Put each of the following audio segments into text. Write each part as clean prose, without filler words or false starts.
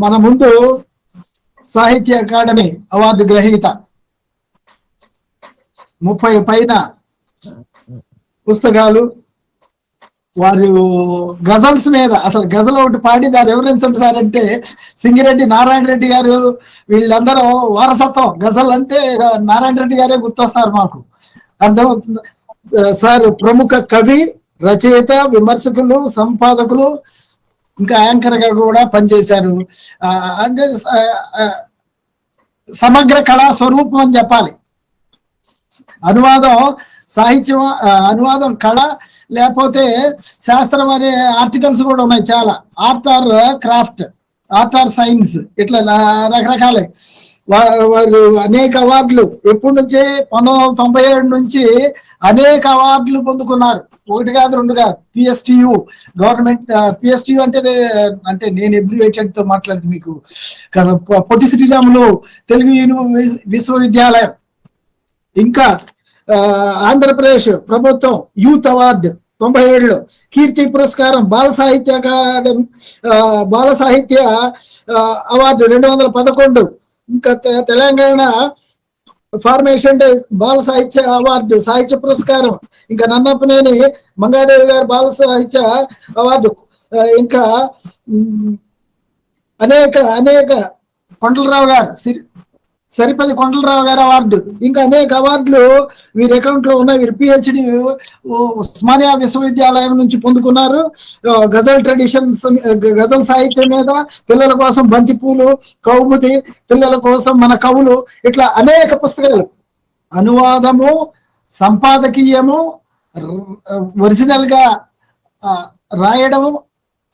మన ముందు సాహిత్య అకాడమీ అవార్డు గ్రహీత 30 పైన పుస్తకాలు, వారు గజల్స్ మీద అసలు గజల్ ఒకటి పాడి దాన్ని వివరించండి సార్ అంటే సింగిరెడ్డి నారాయణ రెడ్డి గారు, వీళ్ళందరూ వారసత్వం. గజల్ అంటే నారాయణ రెడ్డి గారే గుర్తొస్తారు మాకు, అర్థమవుతుంది సార్. ప్రముఖ కవి, రచయిత, విమర్శకులు, సంపాదకులు, ఇంకా యాంకర్ గా కూడా పనిచేశారు. అంటే సమగ్ర కళా స్వరూపం అని చెప్పాలి. అనువాదం సాహిత్యం, అనువాదం కళ, లేకపోతే శాస్త్రం అనే ఆర్టికల్స్ కూడా ఉన్నాయి చాలా. Art or craft, art or science, ఇట్లా రకరకాలే. వాళ్ళు అనేక అవార్డులు ఎప్పటి నుంచే 1997 నుంచి అనేక అవార్డులు పొందుకున్నారు. 1 కాదు 2 కాదు. PSTU గవర్నమెంట్, PSTU అంటే నేను అబ్రివేటెడ్ తో మాట్లాడితే మీకు పొట్టి శ్రీరాములు తెలుగు విశ్వవిద్యాలయం, ఇంకా ఆంధ్రప్రదేశ్ ప్రభుత్వం యూత్ అవార్డు 97లో, కీర్తి పురస్కారం, బాల సాహిత్య అకాడమీ బాల సాహిత్య అవార్డు 211, ఇంకా తెలంగాణ ఫార్మేషన్ డే బాల సాహిత్య అవార్డు, సాహిత్య పురస్కారం, ఇంకా నన్నప్పనేని మంగాదేవి గారు బాల సాహిత్య అవార్డు, ఇంకా అనేక కొండలరావు గారు, సరిపల్లి కొండలరావు గారు అవార్డు, ఇంకా అనేక అవార్డులు వీరి అకౌంట్ లో ఉన్నాయి. వీరు PhD ఉస్మానియా విశ్వవిద్యాలయం నుంచి పొందుకున్నారు. గజల్ ట్రెడిషన్స్, గజల్ సాహిత్యం మీద, పిల్లల కోసం బంతిపూలు, కౌముది, పిల్లల కోసం మన కవులు, ఇట్లా అనేక పుస్తకాలు. అనువాదము, సంపాదకీయము, ఒరిజినల్ గా రాయడం,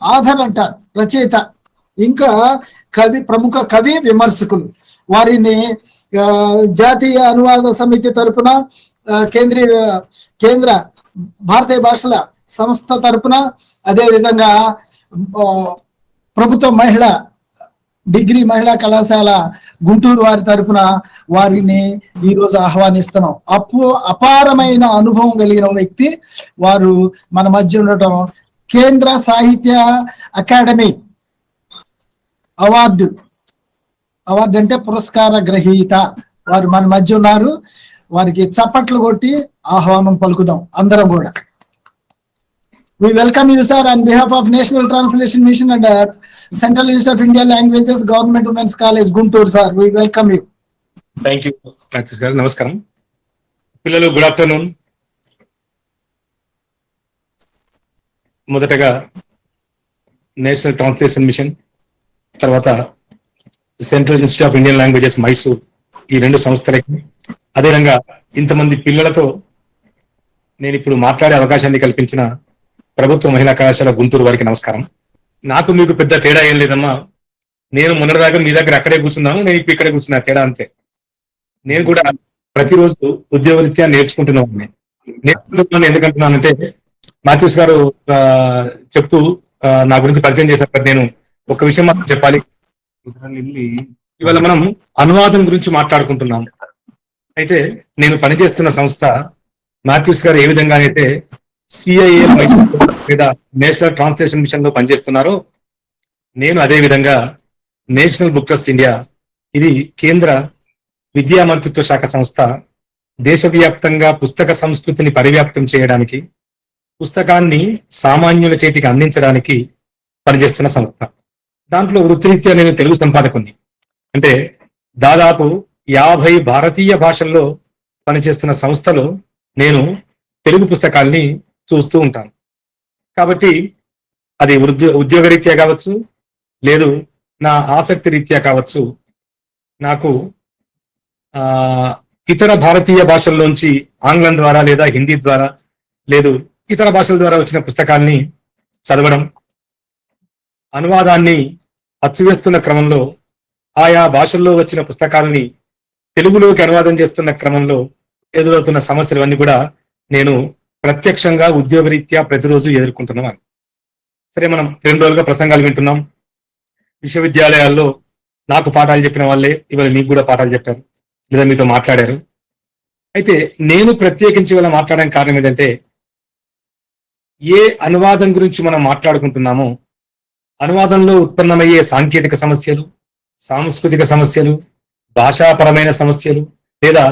ఆధర్ అంటారు రచయిత, ఇంకా కవి, ప్రముఖ కవి, విమర్శకులు. వారిని జాతీయ అనువాద సమితి తరపున, కేంద్ర భారతీయ భాషల సంస్థ తరపున, అదే విధంగా ప్రభుత్వ డిగ్రీ మహిళా కళాశాల గుంటూరు వారి తరపున వారిని ఈరోజు ఆహ్వానిస్తున్నాం. అపారమైన అనుభవం కలిగిన వ్యక్తి వారు మన మధ్య ఉండటం. కేంద్ర సాహిత్య అకాడమీ అవార్డు అంటే పురస్కార గ్రహీత వారు మన మధ్య ఉన్నారు. వారికి చప్పట్లు కొట్టి ఆహ్వానం పలుకుదాం అందరం కూడా. We welcome you, sir, on behalf of National Translation Mission and Central Institute of Indian Languages, Government Women's College, Guntur, sir. We welcome you. Thank you, Francis garu. Namaskaram. Pillalu, good afternoon. మొదటగా national translation machine, తర్వాత central institute of Indian languages Mysore, ఈ 2 సంస్థలకి, అదేవిధంగా ఇంతమంది పిల్లలతో నేను ఇప్పుడు మాట్లాడే అవకాశాన్ని కల్పించిన ప్రభుత్వ మహిళా కళాశాల గుంటూరు వారికి నమస్కారం. నాకు మీకు పెద్ద తేడా ఏం లేదమ్మా. నేను మొన్నటిదాకా మీ దగ్గర అక్కడే కూర్చున్నాను, నేను ఇప్పుడు ఇక్కడే కూర్చున్నా, తేడా అంతే. నేను కూడా ప్రతిరోజు ఉద్యోగరీత్యా నేర్చుకుంటున్నాను. ఎందుకంటున్నానంటే మాథ్యూస్ గారు చెప్తూ నా గురించి పరిచయం చేశారు. నేను ఒక విషయం మాత్రం చెప్పాలి. ఇవాళ మనం అనువాదం గురించి మాట్లాడుకుంటున్నాం. అయితే నేను పనిచేస్తున్న సంస్థ మాథ్యూస్ గారు ఏ విధంగా అయితే CIA లేదా నేషనల్ ట్రాన్స్లేషన్ మిషన్ లో పనిచేస్తున్నారో, నేను అదే విధంగా నేషనల్ బుక్ ట్రస్ట్ ఇండియా, ఇది కేంద్ర విద్యా మంత్రిత్వ శాఖ సంస్థ, దేశవ్యాప్తంగా పుస్తక సంస్కృతిని పరివ్యాప్తం చేయడానికి, పుస్తకాన్ని సామాన్యుల చేతికి అందించడానికి పనిచేస్తున్న సంస్థ. దాంట్లో వృత్తిరీత్యా నేను తెలుగు సంపాదకుని, అంటే దాదాపు 50 భారతీయ భాషల్లో పనిచేస్తున్న సంస్థలో నేను తెలుగు పుస్తకాల్ని చూస్తూ ఉంటాను. కాబట్టి అది ఉద్యోగరీత్యా కావచ్చు, లేదు నా ఆసక్తి రీత్యా కావచ్చు, నాకు ఇతర భారతీయ భాషల్లోంచి ఆంగ్లం ద్వారా లేదా హిందీ ద్వారా లేదు ఇతర భాషల ద్వారా వచ్చిన పుస్తకాల్ని చదవడం, అనువాదాన్ని అచ్చువేస్తున్న క్రమంలో ఆయా భాషల్లో వచ్చిన పుస్తకాలని తెలుగులోకి అనువాదం చేస్తున్న క్రమంలో ఎదురవుతున్న సమస్యలన్నీ కూడా నేను ప్రత్యక్షంగా ఉద్యోగరీత్యా ప్రతిరోజు ఎదుర్కొంటున్నాను. సరే, మనం 2 రోజులుగా ప్రసంగాలు వింటున్నాం. విశ్వవిద్యాలయాల్లో నాకు పాఠాలు చెప్పిన వాళ్ళే ఇవాళ మీకు కూడా పాఠాలు చెప్పారు లేదా మీతో మాట్లాడారు. అయితే నేను ప్రత్యేకించి ఇవాళ మాట్లాడడానికి కారణం ఏంటంటే, ఏ అనువాదం గురించి మనం మాట్లాడుకుంటున్నామో అనువాదంలో ఉత్పన్నమయ్యే సాంకేతిక సమస్యలు, సాంస్కృతిక సమస్యలు, భాషాపరమైన సమస్యలు లేదా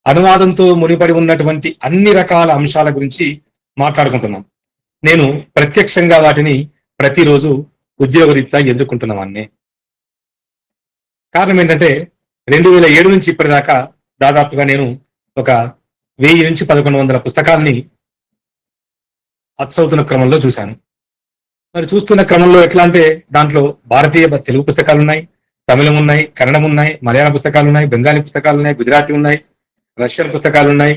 అనువాదంతో ముడిపడి ఉన్నటువంటి అన్ని రకాల అంశాల గురించి మాట్లాడుకుంటున్నాం. నేను ప్రత్యక్షంగా వాటిని ప్రతిరోజు ఉద్యోగరీత్యా ఎదుర్కొంటున్నవాన్నే. కారణం ఏంటంటే 2007 నుంచి ఇప్పటిదాకా దాదాపుగా నేను ఒక 1000 నుంచి 1100 పుస్తకాల్ని అచ్చవుతున్న క్రమంలో చూశాను. మరి చూస్తున్న క్రమంలో ఎట్లా అంటే దాంట్లో భారతీయ తెలుగు పుస్తకాలు ఉన్నాయి, తమిళం ఉన్నాయి, కన్నడం ఉన్నాయి, మలయాళ పుస్తకాలు ఉన్నాయి, బెంగాలీ పుస్తకాలు ఉన్నాయి, గుజరాతీ ఉన్నాయి, రష్యన్ పుస్తకాలు ఉన్నాయి,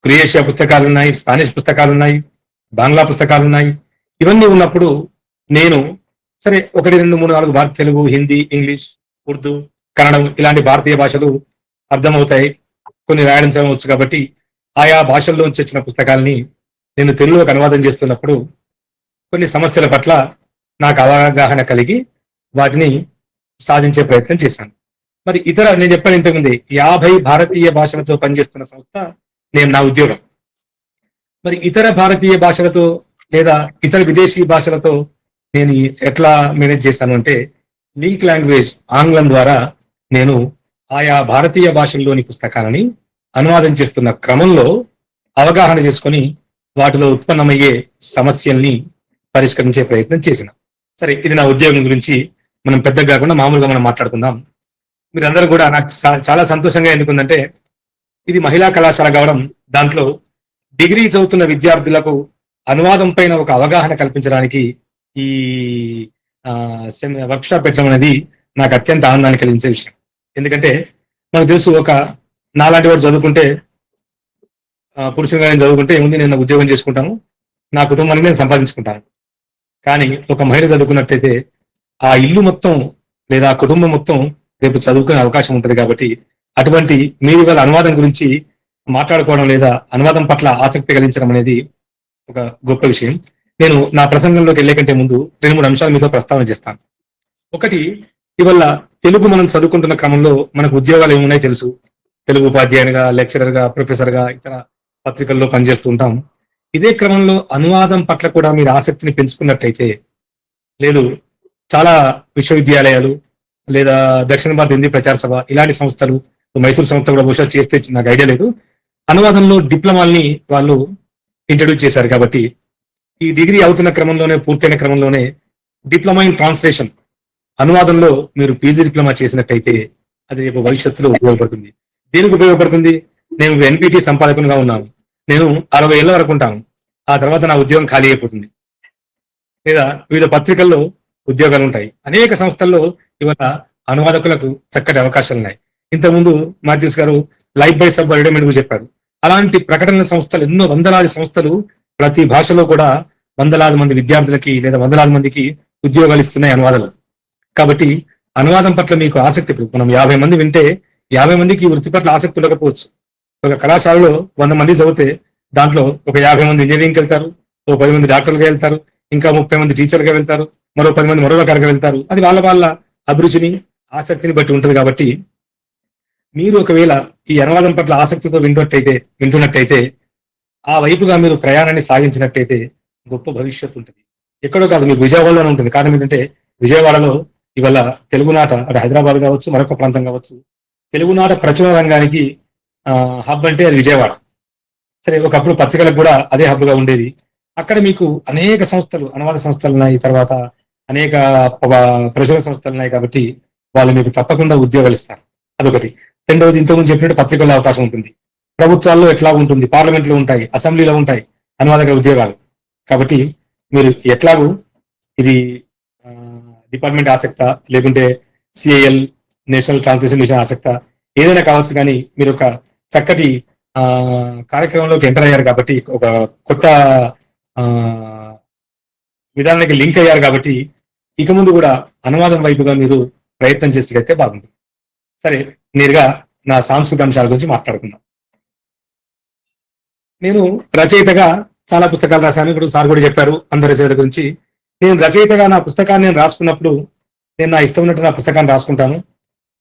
క్రొయేషియా పుస్తకాలు ఉన్నాయి, స్పానిష్ పుస్తకాలు ఉన్నాయి, బంగ్లా పుస్తకాలు ఉన్నాయి. ఇవన్నీ ఉన్నప్పుడు నేను సరే 1, 2, 3, 4 భారత తెలుగు, హిందీ, ఇంగ్లీష్, ఉర్దూ, కన్నడం ఇలాంటి భారతీయ భాషలు అర్థమవుతాయి, కొన్ని రాయడం చదవచ్చు కాబట్టి ఆయా భాషల్లోంచి వచ్చిన పుస్తకాలని నేను తెలుగులోకి అనువాదం చేస్తున్నప్పుడు కొన్ని సమస్యల పట్ల నాకు అవగాహన కలిగి వాటిని సాధించే ప్రయత్నం చేశాను. మరి నేను చెప్పాను ఇంతకుముందే 50 భారతీయ భాషలతో పనిచేస్తున్న సంస్థ నా ఉద్యోగం. మరి ఇతర భారతీయ భాషలతో లేదా ఇతర విదేశీ భాషలతో నేను ఎట్లా మేనేజ్ చేశాను అంటే లింక్ లాంగ్వేజ్ ఆంగ్లం ద్వారా నేను ఆయా భారతీయ భాషల్లోని పుస్తకాలని అనువాదం చేస్తున్న క్రమంలో అవగాహన చేసుకొని వాటిలో ఉత్పన్నమయ్యే సమస్యల్ని పరిష్కరించే ప్రయత్నం చేసిన. సరే, ఇది నా ఉద్యోగం గురించి మనం పెద్దగా కాకుండా మామూలుగా మనం మాట్లాడుకుందాం. మీరందరూ కూడా నాకు చాలా సంతోషంగా ఎందుకుందంటే ఇది మహిళా కళాశాల కావడం, దాంట్లో డిగ్రీ చదువుతున్న విద్యార్థులకు అనువాదం పైన ఒక అవగాహన కల్పించడానికి ఈ వర్క్షాప్ పెట్టడం అనేది నాకు అత్యంత ఆనందాన్ని కలిగించే విషయం. ఎందుకంటే మనకు తెలుసు, ఒక నాలాంటి వాడు చదువుకుంటే, పురుషులుగా నేను చదువుకుంటే ఏముంది, నేను ఉద్యోగం చేసుకుంటాను, నా కుటుంబాన్ని నేను సంపాదించుకుంటాను. కానీ ఒక మహిళ చదువుకున్నట్టయితే ఆ ఇల్లు మొత్తం లేదా ఆ కుటుంబం మొత్తం రేపు చదువుకునే అవకాశం ఉంటుంది. కాబట్టి అటువంటి మీరు ఇవాళ అనువాదం గురించి మాట్లాడుకోవడం లేదా అనువాదం పట్ల ఆసక్తి కలిగించడం అనేది ఒక గొప్ప విషయం. నేను నా ప్రసంగంలోకి వెళ్ళే కంటే ముందు 2-3 అంశాలు మీతో ప్రస్తావన చేస్తాను. ఒకటి, ఇవాళ తెలుగు మనం చదువుకుంటున్న క్రమంలో మనకు ఉద్యోగాలు ఏమున్నాయో తెలుసు. తెలుగు ఉపాధ్యాయునిగా, లెక్చరర్గా, ప్రొఫెసర్గా ఇతర పత్రికల్లో పనిచేస్తూ ఉంటాం. ఇదే క్రమంలో అనువాదం పట్ల కూడా మీరు ఆసక్తిని పెంచుకున్నట్టయితే, లేదు చాలా విశ్వవిద్యాలయాలు లేదా దక్షిణ భారత హిందీ ప్రచార సభ ఇలాంటి సంస్థలు, మైసూరు సంస్థ కూడా బహుశా చేస్తే నాకు ఐడియా లేదు, అనువాదంలో డిప్లొమాల్ని వాళ్ళు ఇంట్రడ్యూస్ చేశారు. కాబట్టి ఈ డిగ్రీ అవుతున్న క్రమంలోనే, పూర్తయిన క్రమంలోనే డిప్లొమా ఇన్ ట్రాన్స్లేషన్ అనువాదంలో మీరు పీజీ డిప్లొమా చేసినట్టయితే అది రేపు భవిష్యత్తులో ఉపయోగపడుతుంది. దేనికి ఉపయోగపడుతుంది? నేను ఎన్పిటి సంపాదకునిగా ఉన్నాను, నేను 60 ఏళ్ల వరకు ఉంటాను, ఆ తర్వాత నా ఉద్యోగం ఖాళీ అయిపోతుంది. లేదా వివిధ పత్రికల్లో ఉద్యోగాలు ఉంటాయి. అనేక సంస్థల్లో ఇవాళ అనువాదకులకు చక్కటి అవకాశాలు ఉన్నాయి. ఇంతకుముందు మాథ్యూస్ గారు లైఫ్ బై సబ్ అడ్వర్టైజ్మెంట్ గురించి చెప్పారు. అలాంటి ప్రకటనల సంస్థలు ఎన్నో వందలాది సంస్థలు ప్రతి భాషలో కూడా వందలాది మంది విద్యార్థులకి లేదా వందలాది మందికి ఉద్యోగాలు ఇస్తున్నాయి అనువాదాలు. కాబట్టి అనువాదం పట్ల మీకు ఆసక్తి, మనం 50 మంది వింటే 50 మందికి ఈ వృత్తి పట్ల ఆసక్తి ఉండకపోవచ్చు. ఒక కళాశాలలో 100 మంది చదివితే దాంట్లో ఒక 50 మంది ఇంజనీరింగ్కి వెళ్తారు, ఓ 10 మంది డాక్టర్లుగా వెళ్తారు, ఇంకా 30 మంది టీచర్గా వెళ్తారు, మరో 10 మంది మరో రకాలుగా వెళ్తారు. అది వాళ్ళ అభిరుచిని, ఆసక్తిని బట్టి ఉంటుంది. కాబట్టి మీరు ఒకవేళ ఈ అనువాదం పట్ల ఆసక్తితో వింటున్నట్టయితే ఆ వైపుగా మీరు ప్రయాణాన్ని సాగించినట్టయితే గొప్ప భవిష్యత్తు ఉంటుంది. ఎక్కడో కాదు, మీకు విజయవాడలోనే ఉంటుంది. కారణం ఏంటంటే విజయవాడలో ఇవాళ తెలుగునాట, అంటే హైదరాబాద్ కావచ్చు, మరొక ప్రాంతం కావచ్చు, తెలుగునాట ప్రచురణ రంగానికి హబ్ అంటే అది విజయవాడ. సరే, ఒకప్పుడు పత్రికలకు కూడా అదే హబ్గా ఉండేది. అక్కడ మీకు అనేక సంస్థలు, అనువాద సంస్థలు ఉన్నాయి, తర్వాత అనేక ప్రచురణ సంస్థలు ఉన్నాయి. కాబట్టి వాళ్ళు మీకు తప్పకుండా ఉద్యోగాలు ఇస్తారు. అదొకటి. రెండవది, ఇంతకుముందు చెప్పినట్టు పత్రికల్లో అవకాశం ఉంటుంది, ప్రభుత్వాల్లో ఎట్లా ఉంటుంది, పార్లమెంట్లో ఉంటాయి, అసెంబ్లీలో ఉంటాయి అనువాదక ఉద్యోగాలు. కాబట్టి మీరు ఎట్లాగూ ఇది డిపార్ట్మెంట్ ఆసక్త, లేకుంటే సిఐఎల్ నేషనల్ ట్రాన్స్లేషన్ మిషన్ ఆసక్త, ఏదైనా కావచ్చు, కానీ మీరు ఒక చక్కటి కార్యక్రమంలోకి ఎంటర్ అయ్యారు కాబట్టి, ఒక కొత్త విధానానికి లింక్ అయ్యారు కాబట్టి ఇక ముందు కూడా అనువాదం వైపుగా మీరు ప్రయత్నం చేసినట్లయితే బాగుంటుంది. సరే, నేరుగా నా సాంస్కృతిక అంశాల గురించి మాట్లాడుకుందాం. నేను రచయితగా చాలా పుస్తకాలు రాశాను. ఇప్పుడు సార్ కూడా చెప్పారు అందరి రచయిత గురించి. నేను రచయితగా నా పుస్తకాన్ని నేను రాసుకున్నప్పుడు నేను నా ఇష్టం ఉన్నట్టు నా పుస్తకాన్ని రాసుకుంటాను.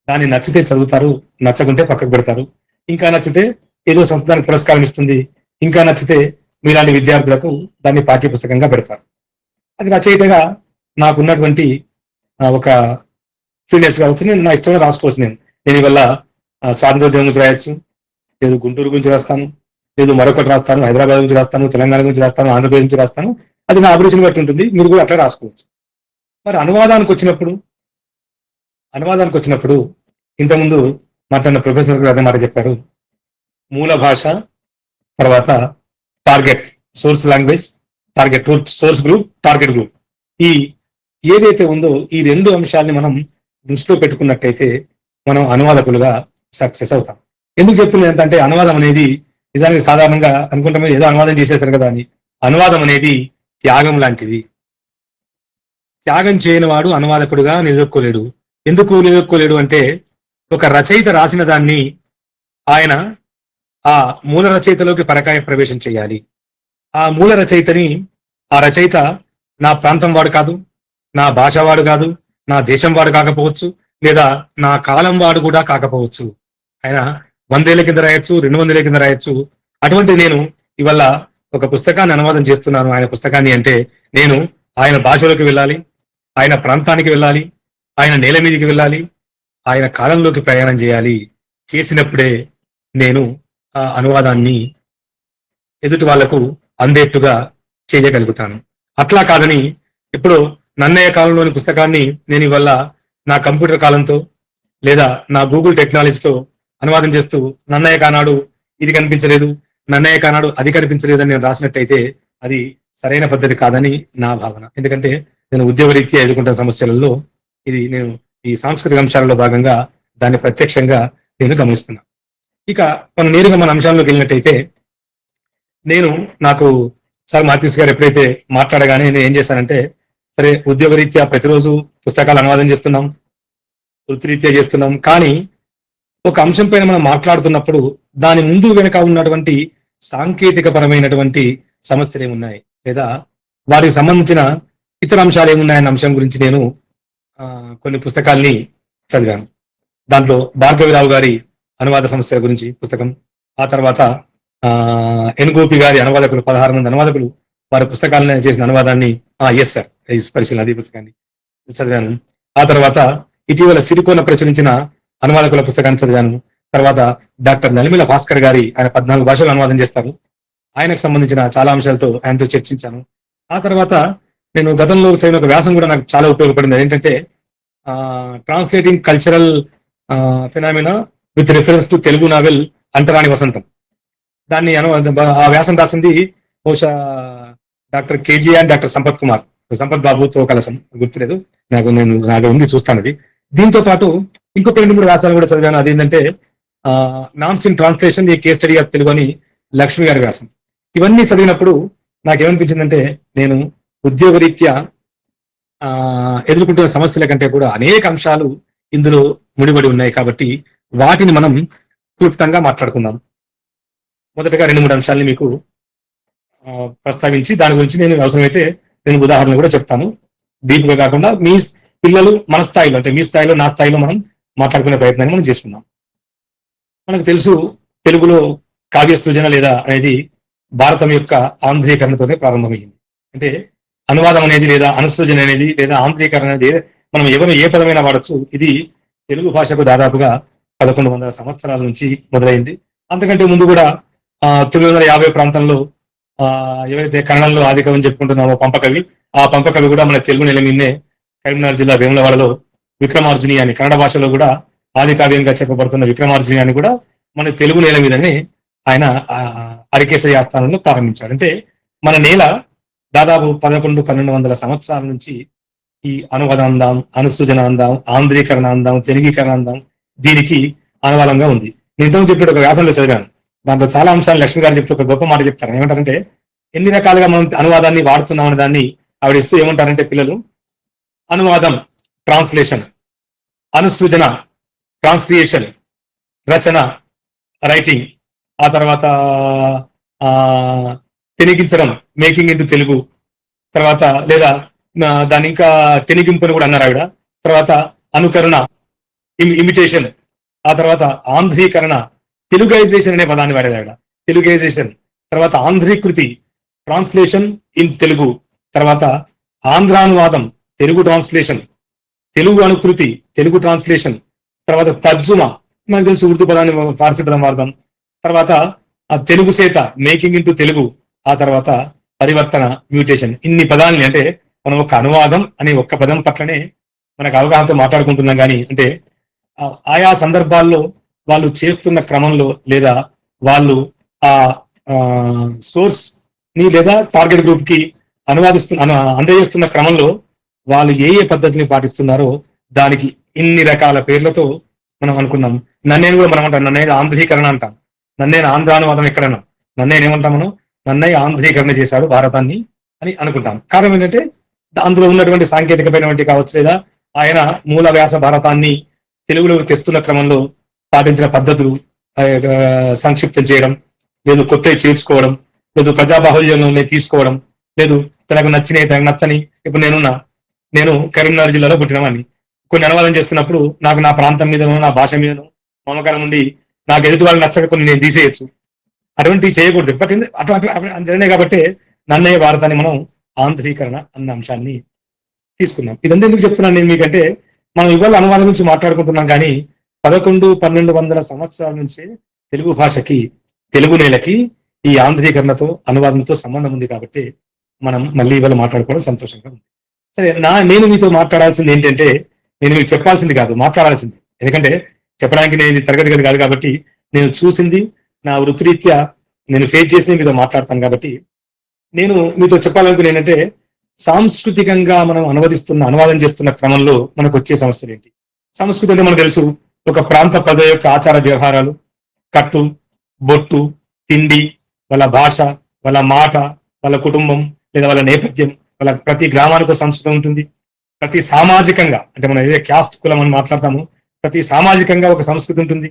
దాన్ని నచ్చితే చదువుతారు, నచ్చకుంటే పక్కకు పెడతారు. ఇంకా నచ్చితే ఏదో సంస్థ దానికి పురస్కారం ఇస్తుంది, ఇంకా నచ్చితే మీలాంటి విద్యార్థులకు దాన్ని పాఠ్య పుస్తకంగా పెడతారు. అది రచయితగా నాకున్నటువంటి ఒక ఫ్రీనెస్ కావచ్చు, నేను నా ఇష్టంగా రాసుకోవచ్చు. నేను ఇవల్ల స్వాతంత్రోద్యమం గురించి రాయొచ్చు, లేదు గుంటూరు గురించి రాస్తాను, లేదు మరొకటి రాస్తాను, హైదరాబాద్ గురించి రాస్తాను, తెలంగాణ గురించి రాస్తాను, ఆంధ్రప్రదేశ్ గురించి రాస్తాను. అది నా అభిరుచిని బట్టి ఉంటుంది. మీరు కూడా అట్లా రాసుకోవచ్చు. మరి అనువాదానికి వచ్చినప్పుడు ఇంతకుముందు మాట్లాడిన ప్రొఫెసర్ గారు అదే మాట చెప్పారు. మూల భాష, తర్వాత target source language, target source group, target group, ఈ ఏదైతే ఉందో ఈ రెండు అంశాలని మనం దృష్టిలో పెట్టుకున్నట్టయితే మనం అనువాదకులుగా సక్సెస్ అవుతాం. ఎందుకు చెప్తున్నది ఏంటంటే, అనువాదం అనేది నిజానికి సాధారణంగా అనుకుంటాం ఏదో అనువాదం చేసేసారు కదా అని. అనువాదం అనేది త్యాగం లాంటిది. త్యాగం చేయని వాడు అనువాదకుడిగా నిలదొక్కోలేడు. ఎందుకు నిలదొక్కోలేడు అంటే, ఒక రచయిత రాసిన దాన్ని ఆయన ఆ మూల రచయితలోకి పరకాయ ప్రవేశం చేయాలి. ఆ మూల రచయితని, ఆ రచయిత నా ప్రాంతం వాడు కాదు, నా భాష వాడు కాదు, నా దేశం వాడు కాకపోవచ్చు, లేదా నా కాలం వాడు కూడా కాకపోవచ్చు. ఆయన 100 ఏళ్ల కింద రాయొచ్చు, 200 ఏళ్ల కింద రాయొచ్చు. అటువంటి నేను ఇవాళ ఒక పుస్తకాన్ని అనువాదం చేస్తున్నాను, ఆయన పుస్తకాన్ని అంటే నేను ఆయన భాషలోకి వెళ్ళాలి, ఆయన ప్రాంతానికి వెళ్ళాలి, ఆయన నేల మీదకి వెళ్ళాలి, ఆయన కాలంలోకి ప్రయాణం చేయాలి. చేసినప్పుడే నేను ఆ అనువాదాన్ని ఎదుటి వాళ్లకు అందేట్టుగా చేయగలుగుతాను. అట్లా కాదని ఇప్పుడు నన్నయ్య కాలంలోని పుస్తకాన్ని నేను ఇవల్ల నా కంప్యూటర్ కాలంతో లేదా నా గూగుల్ టెక్నాలజీతో అనువాదం చేస్తూ నన్నయ్య కానాడు ఇది కనిపించలేదు, నన్నయ్య కానాడు అది కనిపించలేదు అని నేను రాసినట్టయితే అది సరైన పద్ధతి కాదని నా భావన. ఎందుకంటే నేను ఉద్యోగరీత్యా ఎదుర్కొంటున్న సమస్యలలో ఇది నేను ఈ సాంస్కృతిక అంశాలలో భాగంగా దాన్ని ప్రత్యక్షంగా నేను గమనిస్తున్నా. ఇక మనం నేరుగా మన అంశాల్లోకి వెళ్ళినట్టయితే, నాకు సార్ మాథ్యూస్ గారు ఎప్పుడైతే మాట్లాడగానే నేను ఏం చేశానంటే, సరే ఉద్యోగరీత్యా ప్రతిరోజు పుస్తకాలు అనువాదం చేస్తున్నాం, వృత్తిరీత్యా చేస్తున్నాం, కానీ ఒక అంశం పైన మనం మాట్లాడుతున్నప్పుడు దాని ముందు వెనుక ఉన్నటువంటి సాంకేతిక పరమైనటువంటి సమస్యలు ఏమున్నాయి, లేదా వారికి సంబంధించిన ఇతర అంశాలు ఏమున్నాయన్న అంశం గురించి నేను కొన్ని పుస్తకాల్ని చదివాను. దాంట్లో భార్గవిరావు గారి అనువాద సమస్యల గురించి పుస్తకం, ఆ తర్వాత ఎన్గోపి గారి అనువాదకులు 16 మంది అనువాదకులు వారి పుస్తకాలను చేసిన అనువాదాన్ని ఎస్ సార్ పరిశీలన అది పుస్తకాన్ని చదివాను. ఆ తర్వాత ఇటీవల సిరికోన ప్రచురించిన అనువాదకుల పుస్తకాన్ని చదివాను. తర్వాత డాక్టర్ నలిమిల భాస్కర్ గారి, ఆయన 14 భాషలు అనువాదం చేస్తారు, ఆయనకు సంబంధించిన చాలా అంశాలతో ఆయనతో చర్చించాను. ఆ తర్వాత నేను గతంలో చదివిన ఒక వ్యాసం కూడా నాకు చాలా ఉపయోగపడింది. అదేంటంటే translating cultural phenomena with reference to Telugu novel Antarani Vasantham. దాన్ని ఆ వ్యాసం రాసింది బహుశా doctor KG and doctor Sampath బాబుతో కలసం, గుర్తులేదు నాకు ఉంది, చూస్తాను అది. దీంతో పాటు ఇంకొక 2-3 వ్యాసాలు కూడా చదివాను. అదేంటంటే norms in translation, A case study of Telugu అని లక్ష్మి గారి వ్యాసం. ఇవన్నీ చదివినప్పుడు నాకేమనిపించిందంటే, నేను ఉద్యోగరీత్యా ఎదుర్కొంటున్న సమస్యల కంటే కూడా అనేక అంశాలు ఇందులో ముడిపడి ఉన్నాయి. కాబట్టి వాటిని మనం క్లుప్తంగా మాట్లాడుకుందాం. మొదటగా 2-3 అంశాలని మీకు ప్రస్తావించి దాని గురించి నేను అవసరమైతే 2 ఉదాహరణలు కూడా చెప్తాను. డీప్గా కాకుండా మీ పిల్లలు మన స్థాయిలో, అంటే మీ స్థాయిలో నా స్థాయిలో మనం మాట్లాడుకునే ప్రయత్నాన్ని మనం చేసుకుందాం. మనకు తెలుసు, తెలుగులో కావ్య సృజన లేదా అనేది భారతం యొక్క ఆంధ్రీకరణతోనే ప్రారంభమైంది. అంటే అనువాదం అనేది లేదా అనుసృజన అనేది లేదా ఆంధ్రీకరణ అనేది మనం ఎవరు ఏ పదమైనా వాడచ్చు. ఇది తెలుగు భాషకు దాదాపుగా 1100 సంవత్సరాల నుంచి మొదలైంది. అంతకంటే ముందు కూడా 950 ప్రాంతంలో ఎవరైతే కన్నడంలో ఆదికవి చెప్పుకుంటున్నామో పంపకవి, ఆ పంపకవి కూడా మన తెలుగు నెల మీదనే కరీంనగర్ జిల్లా వేములవాడలో విక్రమార్జుని అని, కన్నడ భాషలో కూడా ఆది కావ్యంగా చెప్పబడుతున్న విక్రమార్జుని అని కూడా మన తెలుగు నేల మీదనే ఆయన అరికేసరి ఆస్థానంలో ప్రారంభించాడు. అంటే మన నేల దాదాపు 1100-1200 సంవత్సరాల నుంచి ఈ అనువాదం అందాం, అనుసృజన అందాం, ఆంధ్రీకరణ అందాం, తెలుగీకరణ అందాం, దీనికి అనువాదంగా ఉంది. నేను ఇంతకు చెప్పిన ఒక వ్యాసంలో చదివాను. దాంట్లో చాలా అంశాలు లక్ష్మి గారు చెప్తే ఒక గొప్ప మాట చెప్తారు. ఏమంటారంటే, ఎన్ని రకాలుగా మనం అనువాదాన్ని వాడుతున్నాం అనే దాన్ని ఆవిడ ఇస్తూ ఏమంటారంటే, పిల్లలు అనువాదం ట్రాన్స్లేషన్, అనుసృజన ట్రాన్స్క్రియేషన్, రచన రైటింగ్, ఆ తర్వాత తెనిగించడం మేకింగ్ ఇంటూ తెలుగు, తర్వాత లేదా దాని ఇంకా తెనిగింపుని కూడా అన్నారు ఆవిడ. తర్వాత అనుకరణ ఇమిటేషన్, ఆ తర్వాత ఆంధ్రీకరణ, తెలుగైజేషన్ అనే పదాన్ని వాడారు ఆవిడ, తెలుగైజేషన్, తర్వాత ఆంధ్రీకృతి ట్రాన్స్లేషన్ ఇన్ తెలుగు, తర్వాత ఆంధ్రానువాదం తెలుగు ట్రాన్స్లేషన్, తెలుగు అనుకృతి, తెలుగు ట్రాన్స్లేషన్, తర్వాత తర్జుమా, మనకు తెలుసు ఉర్దూ పదాన్ని ఫార్సీ పదం వాడదాం, తర్వాత ఆ తెలుగు సేత మేకింగ్ ఇంటూ తెలుగు, ఆ తర్వాత పరివర్తన మ్యూటేషన్. ఇన్ని పదాలని అంటే మనం ఒక అనువాదం అనే ఒక్క పదం పట్లనే మనకు అవగాహనతో మాట్లాడుకుంటున్నాం. కానీ అంటే ఆయా సందర్భాల్లో వాళ్ళు చేస్తున్న క్రమంలో లేదా వాళ్ళు ఆ సోర్స్ ని లేదా టార్గెట్ గ్రూప్ కి అందజేస్తున్న క్రమంలో వాళ్ళు ఏ ఏ పద్ధతిని పాటిస్తున్నారో దానికి ఇన్ని రకాల పేర్లతో మనం అనుకున్నాం. నన్నేను కూడా మనం అంటాం, నన్నేది ఆంధ్రీకరణ అంటాం, నన్నేను ఆంధ్రానువాదం ఎక్కడన్నా, నన్నేను ఏమంటాం మనం, నన్నయ్య ఆంధ్రీకరణ చేశాడు భారతాన్ని అని అనుకుంటాం. కారణం ఏంటంటే అందులో ఉన్నటువంటి సాంకేతికమైనటువంటి కావచ్చు, లేదా ఆయన మూల వ్యాస భారతాన్ని తెలుగులోకి తెస్తున్న క్రమంలో పాటించిన పద్ధతులు సంక్షిప్తం చేయడం, లేదు కొత్తవి చేర్చుకోవడం, లేదు ప్రజాబాహుల్యంలో తీసుకోవడం, లేదు తనకు నచ్చినవి తనకు నచ్చని. ఇప్పుడు నేను కరీంనగర్ జిల్లాలో పుట్టినవాడిని. కొన్ని అనువాదం చేస్తున్నప్పుడు నాకు నా ప్రాంతం మీదనో నా భాష మీదనో మమకారం ఉండి నాకు ఎదుటి వాళ్ళు నచ్చక కొన్ని నేను తీసేయచ్చు. అటువంటివి చేయకూడదు. బట్ జరిగినాయి కాబట్టి నన్నయ్య భారతాన్ని మనం ఆంధ్రీకరణ అన్న అంశాన్ని తీసుకున్నాం. ఇదంతా ఎందుకు చెప్తున్నాను నేను మీకంటే, మనం ఇవాళ అనువాదం గురించి మాట్లాడుకుంటున్నాం, కానీ 1100-1200 సంవత్సరాల నుంచి తెలుగు భాషకి, తెలుగు నేలకి ఈ ఆంధ్రీకరణతో అనువాదంతో సంబంధం ఉంది. కాబట్టి మనం మళ్ళీ ఇవాళ మాట్లాడుకోవడం సంతోషంగా ఉంది. సరే, నేను మీతో మాట్లాడాల్సింది ఏంటంటే, నేను మీకు చెప్పాల్సింది కాదు, మాట్లాడాల్సింది. ఎందుకంటే చెప్పడానికి నేను ఇది తరగతి గది కాదు కాబట్టి, నేను చూసింది నా వృత్తిరీత్యా నేను ఫేస్ చేసి మీతో మాట్లాడతాను. కాబట్టి నేను మీతో చెప్పాలనుకుని ఏంటంటే, సాంస్కృతికంగా మనం అనువాదం చేస్తున్న క్రమంలో మనకు వచ్చే సమస్యలు ఏంటి. సంస్కృతి అంటే మనకు తెలుసు, ఒక ప్రాంత ప్రజల యొక్క ఆచార వ్యవహారాలు, కట్టు బొట్టు, తిండి, వాళ్ళ భాష, వాళ్ళ మాట, వాళ్ళ కుటుంబం లేదా వాళ్ళ నేపథ్యం, వాళ్ళ ప్రతి గ్రామానికి ఒక సంస్కృతి ఉంటుంది. ప్రతి సామాజికంగా, అంటే మనం ఏదైతే క్యాస్ట్ కులం అని మాట్లాడతామో, ప్రతి సామాజికంగా ఒక సంస్కృతి ఉంటుంది,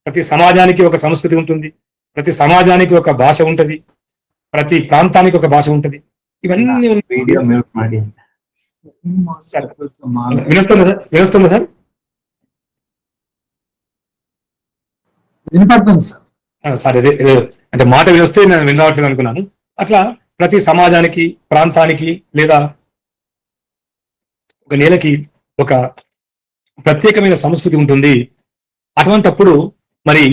ప్రతి సమాజానికి ఒక సంస్కృతి ఉంటుంది, ప్రతి సమాజానికి ఒక భాష ఉంటుంది, ప్రతి ప్రాంతానికి ఒక భాష ఉంటుంది. ఇవన్నీ వినొస్తుందా సార్? వినపడుతుంది సార్. సరే, అంటే మాట వినొస్తే నేను వినరావట్లేదు అనుకున్నాను. అట్లా ప్రతి సమాజానికి, ప్రాంతానికి లేదా ఒక నేలకి ఒక ప్రత్యేకమైన సంస్కృతి ఉంటుంది. అటువంటప్పుడు మరి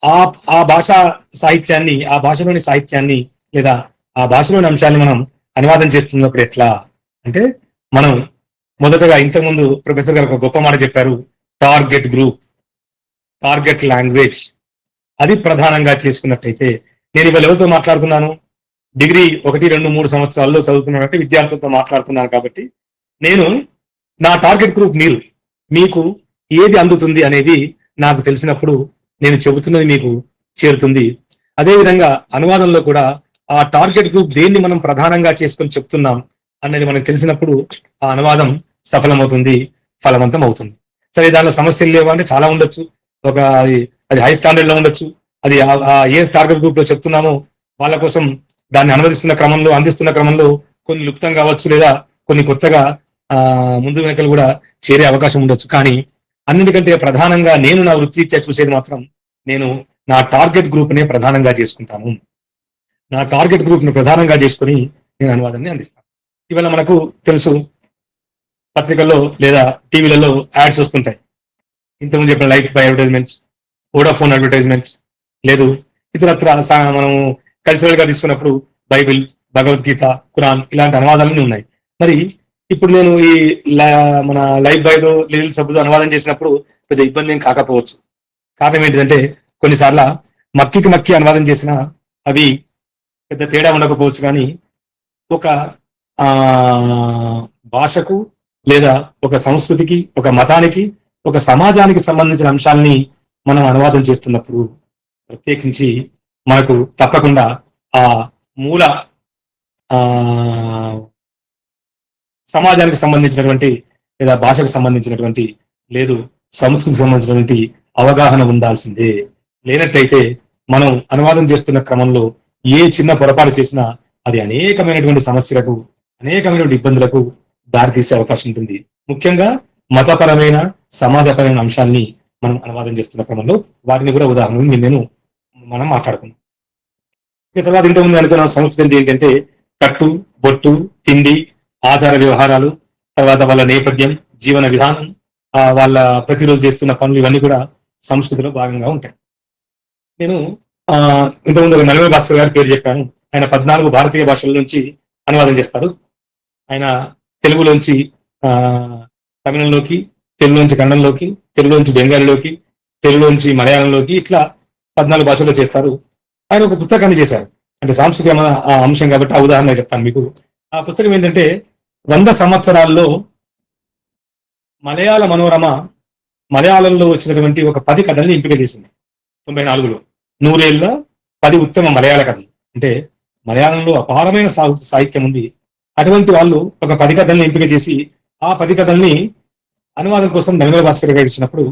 ఆ భాషా సాహిత్యాన్ని, ఆ భాషలోని సాహిత్యాన్ని లేదా ఆ భాషలోని అంశాన్ని మనం అనువాదం చేస్తున్నప్పుడు ఎట్లా అంటే, మనం మొదటగా ఇంతకుముందు ప్రొఫెసర్ గారు ఒక గొప్ప మాట చెప్పారు, టార్గెట్ గ్రూప్, టార్గెట్ లాంగ్వేజ్, అది ప్రధానంగా చేసుకున్నట్టయితే. నేను ఇవాళ ఎవరితో మాట్లాడుతున్నాను, డిగ్రీ 1, 2, 3 సంవత్సరాల్లో చదువుతున్నట్టు విద్యార్థులతో మాట్లాడుతున్నాను. కాబట్టి నేను నా టార్గెట్ గ్రూప్ మీకు ఏది అందుతుంది అనేది నాకు తెలిసినప్పుడు నేను చెబుతున్నది మీకు చేరుతుంది. అదేవిధంగా అనువాదంలో కూడా ఆ టార్గెట్ గ్రూప్ దేన్ని మనం ప్రధానంగా చేసుకొని చెప్తున్నాం అనేది మనకు తెలిసినప్పుడు ఆ అనువాదం సఫలమవుతుంది, ఫలవంతం అవుతుంది. సరే, దానిలో సమస్యలు లేవు అంటే చాలా ఉండొచ్చు. అది హై స్టాండర్డ్ లో ఉండొచ్చు. అది ఏ టార్గెట్ గ్రూప్ లో చెప్తున్నామో వాళ్ళ కోసం దాన్ని అందిస్తున్న క్రమంలో కొన్ని లుప్తం కావచ్చు, లేదా కొన్ని కొత్తగా ముందు వెనకలు కూడా చేరే అవకాశం ఉండొచ్చు. కానీ అన్నిటికంటే ప్రధానంగా నేను నా వృత్తిరీత్యా చూసేది మాత్రం, నేను నా టార్గెట్ గ్రూప్ నే ప్రధానంగా చేసుకుంటాను. నా టార్గెట్ గ్రూప్ ని ప్రధానంగా చేసుకుని నేను అనువాదాన్ని అందిస్తాను. ఇవాళ మనకు తెలుసు, పత్రికల్లో లేదా టీవీలలో యాడ్స్ వస్తుంటాయి. ఇంతకుముందు చెప్పిన life by advertisements, Vodafone advertisements, లేదు ఇతరత్ర మనం కల్చరల్ గా తీసుకున్నప్పుడు బైబిల్, భగవద్గీత, ఖురాన్ ఇలాంటి అనువాదాలన్నీ ఉన్నాయి. మరి ఇప్పుడు నేను ఈ మన లైఫ్ బైలో లిటిల్ సబ్బుతో అనువాదం చేసినప్పుడు పెద్ద ఇబ్బంది ఏం కాకపోవచ్చు. కారణం ఏంటిదంటే, కొన్నిసార్లు మక్కి అనువాదం చేసిన అవి పెద్ద తేడా ఉండకపోవచ్చు. కానీ ఒక భాషకు లేదా ఒక సంస్కృతికి, ఒక మతానికి, ఒక సమాజానికి సంబంధించిన అంశాలని మనం అనువాదం చేస్తున్నప్పుడు ప్రత్యేకించి మనకు తప్పకుండా ఆ మూల సమాజానికి సంబంధించినటువంటి లేదా భాషకు సంబంధించినటువంటి లేదు సంస్కృతికి సంబంధించినటువంటి అవగాహన ఉండాల్సిందే. లేనట్టయితే మనం అనువాదం చేస్తున్న క్రమంలో ఏ చిన్న పొరపాటు చేసినా అది అనేకమైనటువంటి సమస్యలకు, అనేకమైనటువంటి ఇబ్బందులకు దారితీసే అవకాశం ఉంటుంది. ముఖ్యంగా మతపరమైన, సమాజపరమైన అంశాన్ని మనం అనువాదం చేస్తున్న క్రమంలో వాటిని కూడా ఉదాహరణలు మనం మాట్లాడుకున్నాం. ఇక తర్వాత ఇంతకుముందు అనుకున్న సంస్కృతి ఏంటంటే, కట్టు బొట్టు, తిండి, ఆచార వ్యవహారాలు, తర్వాత వాళ్ళ నేపథ్యం, జీవన విధానం, వాళ్ళ ప్రతిరోజు చేస్తున్న పనులు ఇవన్నీ కూడా సంస్కృతిలో భాగంగా ఉంటాయి. నేను ఇంతకుముందు ఒక నలభై భాస్కర్ గారి పేరు చెప్పాను. ఆయన 14 భారతీయ భాషల నుంచి అనువాదం చేస్తారు. ఆయన తెలుగులోంచి తమిళంలోకి, తెలుగులోంచి కన్నడంలోకి, తెలుగులోంచి బెంగాలీలోకి, తెలుగులోంచి మలయాళంలోకి, ఇట్లా 14 భాషల్లో చేస్తారు. ఆయన ఒక పుస్తకాన్ని చేశారు. అంటే సాంస్కృతిక అంశం కాబట్టి ఆ ఉదాహరణ చెప్తాను మీకు. ఆ పుస్తకం ఏంటంటే 100 సంవత్సరాల్లో మలయాళ మనోరమ మలయాళంలో వచ్చినటువంటి ఒక 10 కథల్ని ఎంపిక చేసింది 94లో. 100 ఏళ్ళ 10 ఉత్తమ మలయాళ కథలు. అంటే మలయాళంలో అపారమైన సాహిత్యం ఉంది. అటువంటి వాళ్ళు ఒక 10 కథల్ని ఎంపిక చేసి ఆ 10 కథల్ని అనువాదం కోసం నవీన భాస్కర్ గారు ఇచ్చినప్పుడు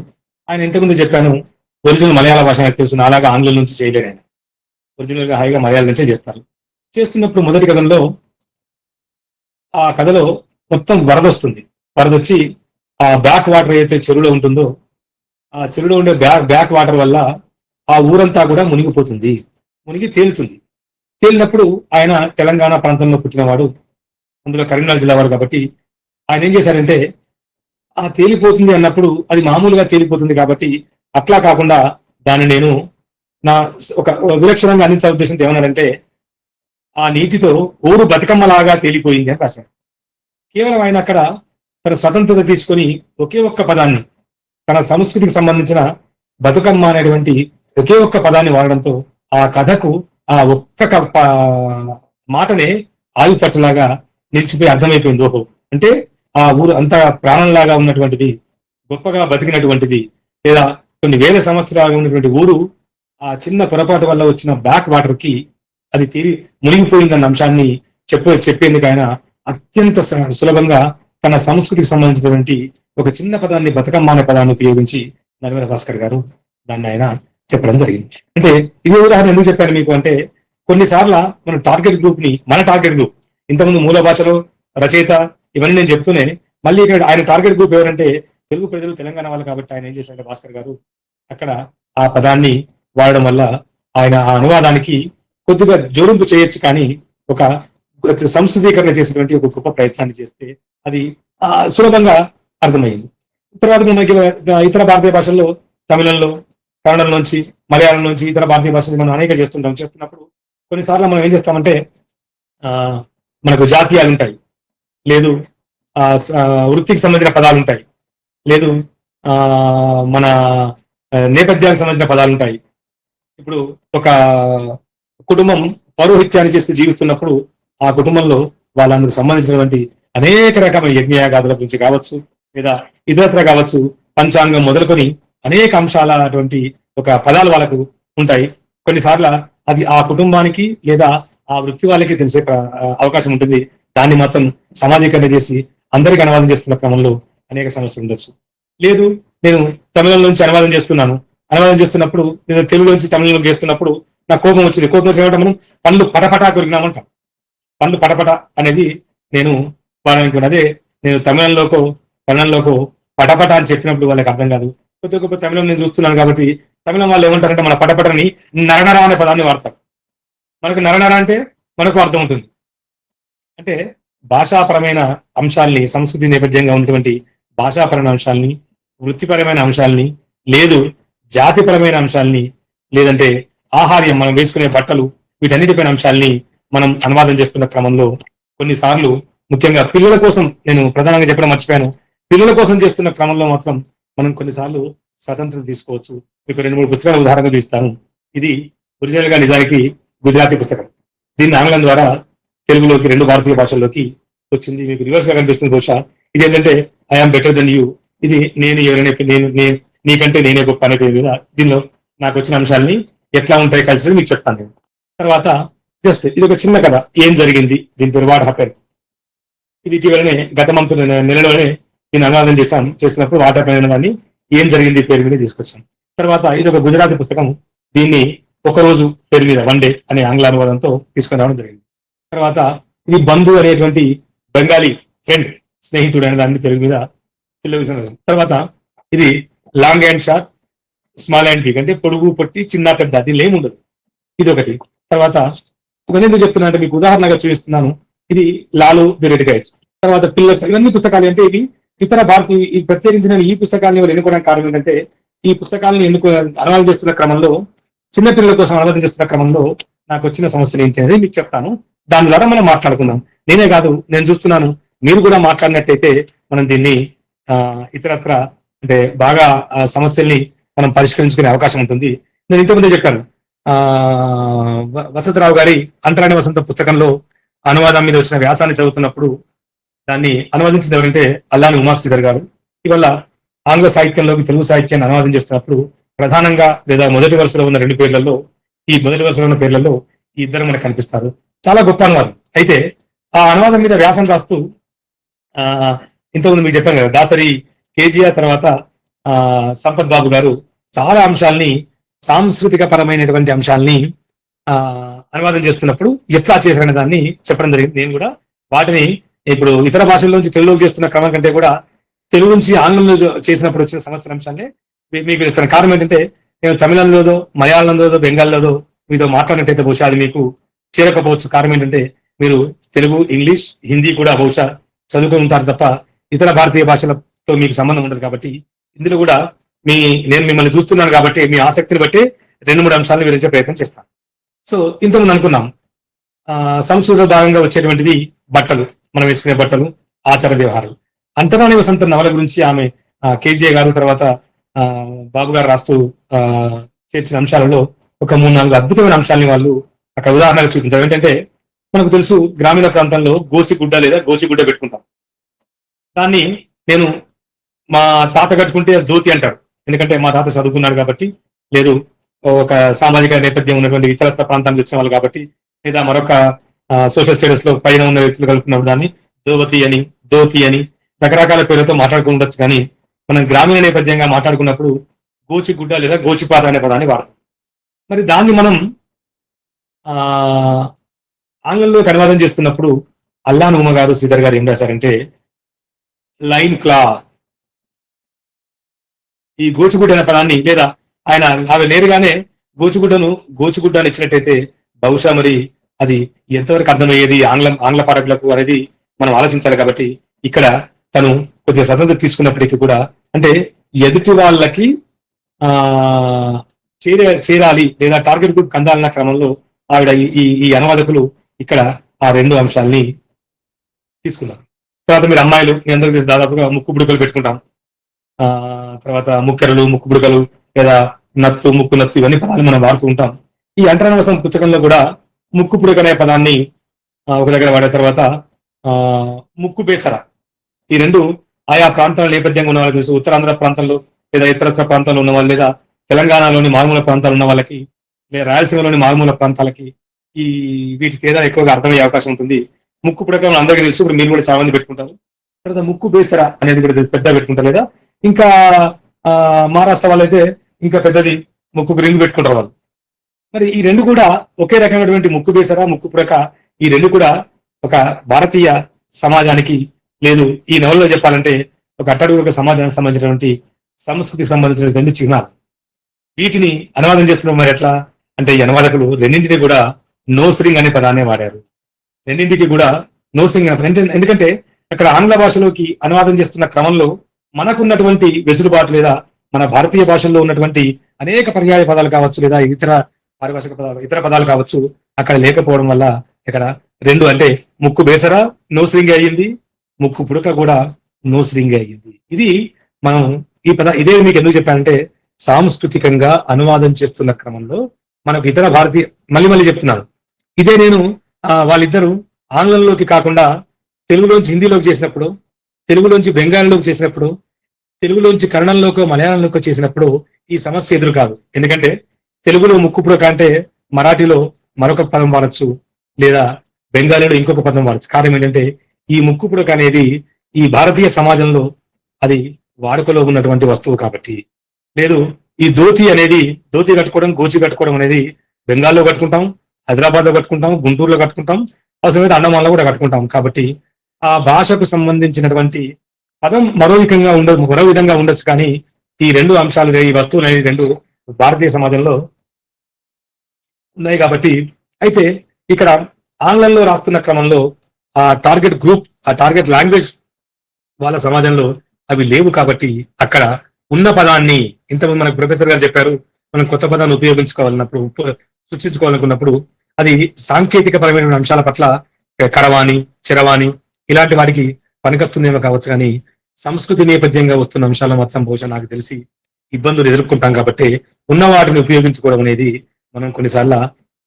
ఆయన ఇంతకుముందు చెప్పాను, ఒరిజినల్ మలయాళ భాష నాకు తెలుసు, అలాగా ఆంగ్లం నుంచి చేయలేడు ఆయన. ఒరిజినల్ గా హాయిగా మలయాళం నుంచే చేస్తారు. చేస్తున్నప్పుడు మొదటి కథంలో ఆ కథలో మొత్తం వరద వస్తుంది. వరద వచ్చి ఆ బ్యాక్ వాటర్ ఏదైతే చెరువులో ఉంటుందో ఆ చెరువులో ఉండే బ్యాక్ వాటర్ వల్ల ఆ ఊరంతా కూడా మునిగిపోతుంది, మునిగి తేలుతుంది. తేలినప్పుడు ఆయన తెలంగాణ ప్రాంతంలో పుట్టినవాడు, అందులో కరీంనగర్ జిల్లా వాడు కాబట్టి ఆయన ఏం చేశారంటే ఆ తేలిపోతుంది అన్నప్పుడు అది మామూలుగా తేలిపోతుంది కాబట్టి అట్లా కాకుండా దాన్ని నేను నా ఒక విలక్షణంగా అందించాల ఉద్దేశంతో ఏమన్నాడంటే ఆ నీటితో ఊరు బతుకమ్మలాగా తేలిపోయింది అని రాశారు. కేవలం ఆయన అక్కడ తన స్వతంత్రత తీసుకొని ఒకే ఒక్క పదాన్ని, తన సంస్కృతికి సంబంధించిన బతుకమ్మ అనేటువంటి ఒకే ఒక్క పదాన్ని వాడడంతో ఆ కథకు ఆ ఒక్క మాటనే ఆయుపట్టులాగా నిలిచిపోయి అర్థమైపోయింది. ఓహో, అంటే ఆ ఊరు అంత ప్రాణంలాగా ఉన్నటువంటిది, గొప్పగా బతికినటువంటిది, లేదా కొన్ని వేల సంవత్సరాలుగా ఉన్నటువంటి ఊరు ఆ చిన్న పొరపాటు వల్ల వచ్చిన బ్యాక్ వాటర్ కి అది మునిగిపోయిందన్న అంశాన్ని చెప్పేందుకు ఆయన అత్యంత సులభంగా తన సంస్కృతికి సంబంధించినటువంటి ఒక చిన్న పదాన్ని, బతుకమ్మ అనే పదాన్ని ఉపయోగించి నరవీర భాస్కర్ గారు దాన్ని ఆయన చెప్పడం జరిగింది. అంటే ఇదే ఉదాహరణ ఎందుకు చెప్పాను మీకు అంటే, కొన్నిసార్లు మన టార్గెట్ గ్రూప్ ని, మన టార్గెట్ గ్రూప్ ఇంతకుముందు మూల భాషలో రచయిత ఇవన్నీ నేను చెప్తూనే మళ్ళీ ఇక్కడ ఆయన టార్గెట్ గ్రూప్ ఎవరంటే తెలుగు ప్రజలు, తెలంగాణ వాళ్ళు కాబట్టి ఆయన ఏం చేశారంటే భాస్కర్ గారు అక్కడ ఆ పదాన్ని వాడడం వల్ల ఆయన ఆ అనువాదానికి కొద్దిగా జోడింపు చేయొచ్చు, కానీ ఒక సంస్కృతీకరణ చేసినటువంటి ఒక గొప్ప ప్రయత్నాన్ని చేస్తే అది సులభంగా అర్థమైంది. తర్వాత మనకి ఇతర భారతీయ భాషల్లో తమిళంలో, కన్నడం నుంచి, మలయాళం నుంచి ఇతర భారతీయ భాషలు మనం అనేక చేస్తున్నప్పుడు కొన్నిసార్లు మనం ఏం చేస్తామంటే మనకు జాతీయాలు ఉంటాయి, లేదు వృత్తికి సంబంధించిన పదాలు ఉంటాయి, లేదు మన నేపథ్యానికి సంబంధించిన పదాలు ఉంటాయి. ఇప్పుడు ఒక కుటుంబం పౌరోహిత్యాన్ని చేస్తూ జీవిస్తున్నప్పుడు ఆ కుటుంబంలో వాళ్ళందరికి సంబంధించినటువంటి అనేక రకమైన యజ్ఞయాగాదుల గురించి కావచ్చు, లేదా ఇతరత్ర కావచ్చు, పంచాంగం మొదలుకొని అనేక అంశాల అటువంటి ఒక పదాలు వాళ్ళకు ఉంటాయి. కొన్నిసార్లు అది ఆ కుటుంబానికి లేదా ఆ వృత్తి వాళ్ళకి తెలిసే అవకాశం ఉంటుంది. దాన్ని మాత్రం సమాజీకరణ చేసి అందరికీ అనువాదం చేస్తున్న క్రమంలో అనేక సమస్యలు ఉండొచ్చు. లేదు, నేను తమిళం నుంచి అనువాదం చేస్తున్నప్పుడు నేను తెలుగులోంచి తమిళంలో చేస్తున్నప్పుడు నాకు కోపం వచ్చింది. కోపం వచ్చి మనం పనులు పటపటా కొరికినామంటాం. పనులు పటపట అనేది నేను వాళ్ళకి అదే నేను తమిళంలోకో కన్నడంలోకో పటపట అని చెప్పినప్పుడు వాళ్ళకి అర్థం కాదు. కొద్ది గొప్ప తమిళం నేను చూస్తున్నాను కాబట్టి తమిళం వాళ్ళు ఏమంటారంటే మన పటపటని నరనర అనే పదాన్ని వాడతారు. మనకు నరనర అంటే మనకు అర్థం ఉంటుంది. అంటే భాషాపరమైన అంశాలని, సంస్కృతి నేపథ్యంగా ఉన్నటువంటి భాషాపరమైన అంశాలని, వృత్తిపరమైన అంశాలని, లేదు జాతిపరమైన అంశాలని, లేదంటే ఆహార్యం, మనం వేసుకునే బట్టలు, వీటన్నిటిపైన అంశాలని మనం అనువాదం చేస్తున్న క్రమంలో కొన్నిసార్లు, ముఖ్యంగా పిల్లల కోసం, నేను ప్రధానంగా చెప్పడం మర్చిపోయాను, పిల్లల కోసం చేస్తున్న క్రమంలో మాత్రం మనం కొన్నిసార్లు స్వతంత్రం తీసుకోవచ్చు. మీకు 2-3 పుస్తకాల ఉదాహరణగా ఇస్తాను. ఇది ఒరిజినల్ గా నిజానికి గుజరాతీ పుస్తకం. దీన్ని ఆంగ్లం ద్వారా తెలుగులోకి 2 భారతీయ భాషల్లోకి వచ్చింది. మీకు రివర్స్ గా కనిపిస్తుంది బహుశా. ఇది ఏంటంటే ఐఆమ్ బెటర్ దెన్ యూ, ఇది నేను ఎవరైనా నీకంటే నేనే గొప్ప అనే పేరు మీద దీనిలో నాకు వచ్చిన అంశాలని ఎట్లా ఉంటాయి కలిసి మీకు చెప్తాను నేను. తర్వాత జస్ట్ ఇది ఒక చిన్న కథ, ఏం జరిగింది, దీని పేరు వాట్ హ్యాపెండ్. ఇది ఇటీవలనే గత నెలలోనే నేను అనువాదం చేసినప్పుడు వాట్ హ్యాపెండ్ దాన్ని ఏం జరిగింది పేరు మీద తీసుకొచ్చాను. తర్వాత ఇది ఒక గుజరాతీ పుస్తకం, దీన్ని ఒక రోజు పేరు మీద, వన్ డే అనే ఆంగ్ల అనువాదంతో తీసుకొని రావడం జరిగింది. తర్వాత ఇది బంధు అనేటువంటి బెంగాలీ ఫ్రెండ్, స్నేహితుడు అనే దాన్ని తెలుగు మీద తెలుగు. తర్వాత ఇది long and short, small and big, అంటే పొడుగు పొట్టి చిన్న పెద్ద, దీనిలో ఏముండదు. ఇది ఒకటి. తర్వాత ఎందుకు చెప్తున్నా అంటే మీకు ఉదాహరణగా చూపిస్తున్నాను. ఇది లాలు ది రెడ్ గైడ్. తర్వాత పిల్లర్స్, ఇవన్నీ పుస్తకాలు. అంటే ఇవి ఇతర భారతీయ, ఈ ప్రత్యేకించి నేను ఈ పుస్తకాన్ని ఎన్నుకోవడానికి కారణం ఏంటంటే, ఈ పుస్తకాలను అనువాదం చేస్తున్న క్రమంలో, చిన్నపిల్లల కోసం అనువాదం చేస్తున్న క్రమంలో నాకు వచ్చిన సమస్యలు ఏంటి అనేది మీకు చెప్తాను. దాని ద్వారా మనం మాట్లాడుకుందాం. నేనే కాదు, నేను చూస్తున్నాను మీరు కూడా మాట్లాడినట్టయితే మనం దీన్ని ఇతరత్ర అంటే బాగా సమస్యల్ని మనం పరిష్కరించుకునే అవకాశం ఉంటుంది. నేను ఇంతకుముందే చెప్పాను, వసంతరావు గారి అంటరాని వసంత పుస్తకంలో అనువాదం మీద వచ్చిన వ్యాసాన్ని చదువుతున్నప్పుడు దాన్ని అనువాదించింది ఎవరంటే అల్లాని ఉమాశ్రీధర్ గారు. ఇవాళ ఆంగ్ల సాహిత్యంలోకి తెలుగు సాహిత్యాన్ని అనువాదం చేస్తున్నప్పుడు ప్రధానంగా లేదా మొదటి వరుసలో ఉన్న రెండు పేర్లలో, ఈ మొదటి వరుసలో ఉన్న పేర్లలో ఈ ఇద్దరు మనకు కనిపిస్తారు. చాలా గొప్ప అనువాదం. అయితే ఆ అనువాదం మీద వ్యాసం రాస్తూ ఇంతకుముందు మీకు చెప్పాను కదా, దాసరి కేజీఆర్ తర్వాత సంపత్ బాబు గారు చాలా అంశాలని, సాంస్కృతిక పరమైనటువంటి అంశాలని అనువాదం చేస్తున్నప్పుడు ఎట్లా చేశారనే దాన్ని చెప్పడం జరిగింది. నేను కూడా వాటిని ఇప్పుడు ఇతర భాషల్లోంచి తెలుగులోకి చేస్తున్న క్రమం కంటే కూడా తెలుగు నుంచి ఆంగ్లంలో చేసినప్పుడు వచ్చిన సమస్య అంశాన్ని మీకు ఇస్తాను. కారణం ఏంటంటే, నేను తమిళంలోదో, మలయాళంలోదో, బెంగాల్లోదో మీతో మాట్లాడినట్టయితే బహుశా అది మీకు చేరకపోవచ్చు. కారణం ఏంటంటే, మీరు తెలుగు, ఇంగ్లీష్, హిందీ కూడా బహుశా చదువుకుని ఉంటారు తప్ప ఇతర భారతీయ భాషలతో మీకు సంబంధం ఉండదు. కాబట్టి ఇందులో కూడా నేను మిమ్మల్ని చూస్తున్నాను కాబట్టి మీ ఆసక్తిని బట్టి 2-3 అంశాలను వివరించే ప్రయత్నం చేస్తాను. సో ఇంతకుముందు అనుకున్నాం, సంస్కృతిలో భాగంగా వచ్చేటువంటిది బట్టలు, మనం వేసుకునే బట్టలు, ఆచార వ్యవహారాలు. అంతరాని వసంత నవల గురించి ఆమె కేజీఏ గారు తర్వాత బాబు గారు రాస్తూ చేర్చిన అంశాలలో ఒక 3-4 అద్భుతమైన అంశాలని వాళ్ళు అక్కడ ఉదాహరణగా చూపించారు. ఏంటంటే, మనకు తెలుసు గ్రామీణ ప్రాంతంలో గోసిగుడ్డ లేదా గోచిగుడ్డ పెట్టుకుంటాం. దాన్ని నేను మా తాత కట్టుకుంటే ధోతి అంటాడు. ఎందుకంటే మా తాత చదువుకున్నాడు కాబట్టి, లేదు ఒక సామాజిక నేపథ్యం ఉన్నటువంటి ఇతరత్ర ప్రాంతానికి వచ్చిన వాళ్ళు కాబట్టి, లేదా మరొక సోషల్ స్టేటస్ లో పైన ఉన్న వ్యక్తులు కలుపుకున్నప్పుడు దాన్ని ధోతి అని రకరకాల పేర్లతో మాట్లాడుకుండొచ్చు. కానీ మనం గ్రామీణ నేపథ్యంగా మాట్లాడుకున్నప్పుడు గోచిగుడ్డ లేదా గోచిపాత అనే పదాన్ని వాడతాం. మరి దాన్ని మనం ఆంగ్లంలోకి అనువాదం చేస్తున్నప్పుడు అల్లాన్ ఉమ గారు, శ్రీధర్ గారు ఏం రాశారంటే, లైన్ క్లాత్, ఈ గోచిగుడ్డ అనే పదాన్ని, లేదా ఆమె నేరుగానే గోచిగుడ్డ అని ఇచ్చినట్టయితే బహుశా మరి అది ఎంతవరకు అర్థమయ్యేది ఆంగ్ల పాఠకులకు అనేది మనం ఆలోచించాలి. కాబట్టి ఇక్కడ తను కొద్దిగా స్వతంత్రం తీసుకున్నప్పటికీ కూడా, అంటే ఎదుటి వాళ్ళకి చేరాలి లేదా టార్గెట్ గ్రూప్ అందాలన్న క్రమంలో ఆవిడ ఈ అనువాదకులు ఇక్కడ ఆ 2 అంశాలని తీసుకున్నారు. తర్వాత మీరు అమ్మాయిలు, మీ అందరికీ తెలిసి దాదాపుగా ముక్కు బుడకలు పెట్టుకుంటాం. తర్వాత ముక్కెరలు, ముక్కు బుడకలు లేదా నత్తు, ముక్కు నత్తు, ఇవన్నీ పదాలు మనం వాడుతూ ఉంటాం. ఈ అంటరానివసం పుస్తకంలో కూడా ముక్కు పుడక అనే పదాన్ని ఒక దగ్గర వాడే తర్వాత ముక్కు బేసర, ఈ 2 ఆయా ప్రాంతాల నేపథ్యంగా ఉన్న వాళ్ళకి తెలుసు. ఉత్తరాంధ్ర ప్రాంతంలో లేదా ఇతరత్ర ప్రాంతాల్లో ఉన్న వాళ్ళు, లేదా తెలంగాణలోని మారుమూల ప్రాంతాలు ఉన్న వాళ్ళకి, లేదా రాయలసీమలోని మారుమూల ప్రాంతాలకి ఈ వీటి తేడా ఎక్కువగా అర్థమయ్యే అవకాశం ఉంటుంది. ముక్కు పుడక అందరికీ తెలుసు, ఇప్పుడు మీరు కూడా చాలా మంది పెట్టుకుంటారు. తర్వాత ముక్కు బేసర అనేది కూడా పెద్ద పెట్టుకుంటారు. లేదా ఇంకా మహారాష్ట్ర వాళ్ళైతే ఇంకా పెద్దది ముక్కు రింగ్ పెట్టుకుంటారు వాళ్ళు. మరి ఈ 2 కూడా ఒకే రకమైనటువంటి ముక్కు బేసర, ముక్కు పుడక, ఈ 2 కూడా ఒక భారతీయ సమాజానికి, లేదు ఈ నవలలో చెప్పాలంటే ఒక అట్టడుగు సమాజానికి సంబంధించినటువంటి సంస్కృతికి సంబంధించినటువంటి చిహ్నాలు. వీటిని అనువాదం చేస్తున్నాం. మరి ఎట్లా అంటే, ఈ అనువాదకులు రెండింటినీ కూడా నోస్ రింగ్ అనే పదాన్ని వాడారు. రెండింటికి కూడా నోస్ రింగ్ అనే, ఎందుకంటే అక్కడ ఆంగ్ల భాషలోకి అనువాదం చేస్తున్న క్రమంలో మనకున్నటువంటి వెసులుబాటు, లేదా మన భారతీయ భాషల్లో ఉన్నటువంటి అనేక పర్యాయ పదాలు కావచ్చు, లేదా ఇతర పదాలు కావచ్చు, అక్కడ లేకపోవడం వల్ల ఇక్కడ 2 అంటే ముక్కు బేసర నోస్ రింగ్ అయ్యింది, ముక్కు పుడక కూడా నోస్ రింగ్ అయ్యింది. ఇది మనం ఇదే మీకు ఎందుకు చెప్పానంటే, సాంస్కృతికంగా అనువాదం చేస్తున్న క్రమంలో మనకు ఇతర భారతీయ, మళ్ళీ చెప్తున్నాను, ఇదే నేను వాళ్ళిద్దరూ ఆంగ్లంలోకి కాకుండా తెలుగులోంచి హిందీలోకి చేసినప్పుడు, తెలుగులోంచి బెంగాలీలోకి చేసినప్పుడు, తెలుగులోంచి కన్నడంలోకి మలయాళంలోకి చేసినప్పుడు ఈ సమస్య ఎదురు కాదు. ఎందుకంటే తెలుగులో ముక్కు పుడక అంటే మరాఠీలో మరొక పదం వాడచ్చు, లేదా బెంగాలీలో ఇంకొక పదం వాడచ్చు. కారణం ఏంటంటే, ఈ ముక్కు పుడక అనేది ఈ భారతీయ సమాజంలో అది వాడుకలో ఉన్నటువంటి వస్తువు కాబట్టి. లేదు, ఈ ధోతి కట్టుకోవడం, గోచి కట్టుకోవడం అనేది బెంగాల్లో కట్టుకుంటాం, హైదరాబాద్ లో కట్టుకుంటాం, గుంటూరులో కట్టుకుంటాం, అవసరమైతే అండమాన్లో కూడా కట్టుకుంటాం. కాబట్టి ఆ భాషకు సంబంధించినటువంటి పదం మరో విధంగా ఉండొచ్చు. కానీ ఈ 2 అంశాలు, ఈ వస్తువులు అనేవి 2 భారతీయ సమాజంలో ఉన్నాయి. కాబట్టి అయితే ఇక్కడ ఆంగ్లంలో రాస్తున్న క్రమంలో ఆ టార్గెట్ గ్రూప్, ఆ టార్గెట్ లాంగ్వేజ్ వాళ్ళ సమాజంలో అవి లేవు కాబట్టి అక్కడ ఉన్న పదాన్ని, ఇంతకుముందు మనకు ప్రొఫెసర్ గారు చెప్పారు, మనం కొత్త పదాన్ని సృష్టించుకోవాలనుకున్నప్పుడు అది సాంకేతిక పరమైన అంశాల పట్ల కరవాణి, చిరవాణి ఇలాంటి వాటికి పనికొస్తుందేమో కావచ్చు, కానీ సంస్కృతి నేపథ్యంగా వస్తున్న అంశాలు మాత్రం బహుశా నాకు తెలిసి ఇబ్బందులు ఎదుర్కొంటాం కాబట్టి ఉన్న వాటిని ఉపయోగించుకోవడం అనేది మనం కొన్నిసార్లు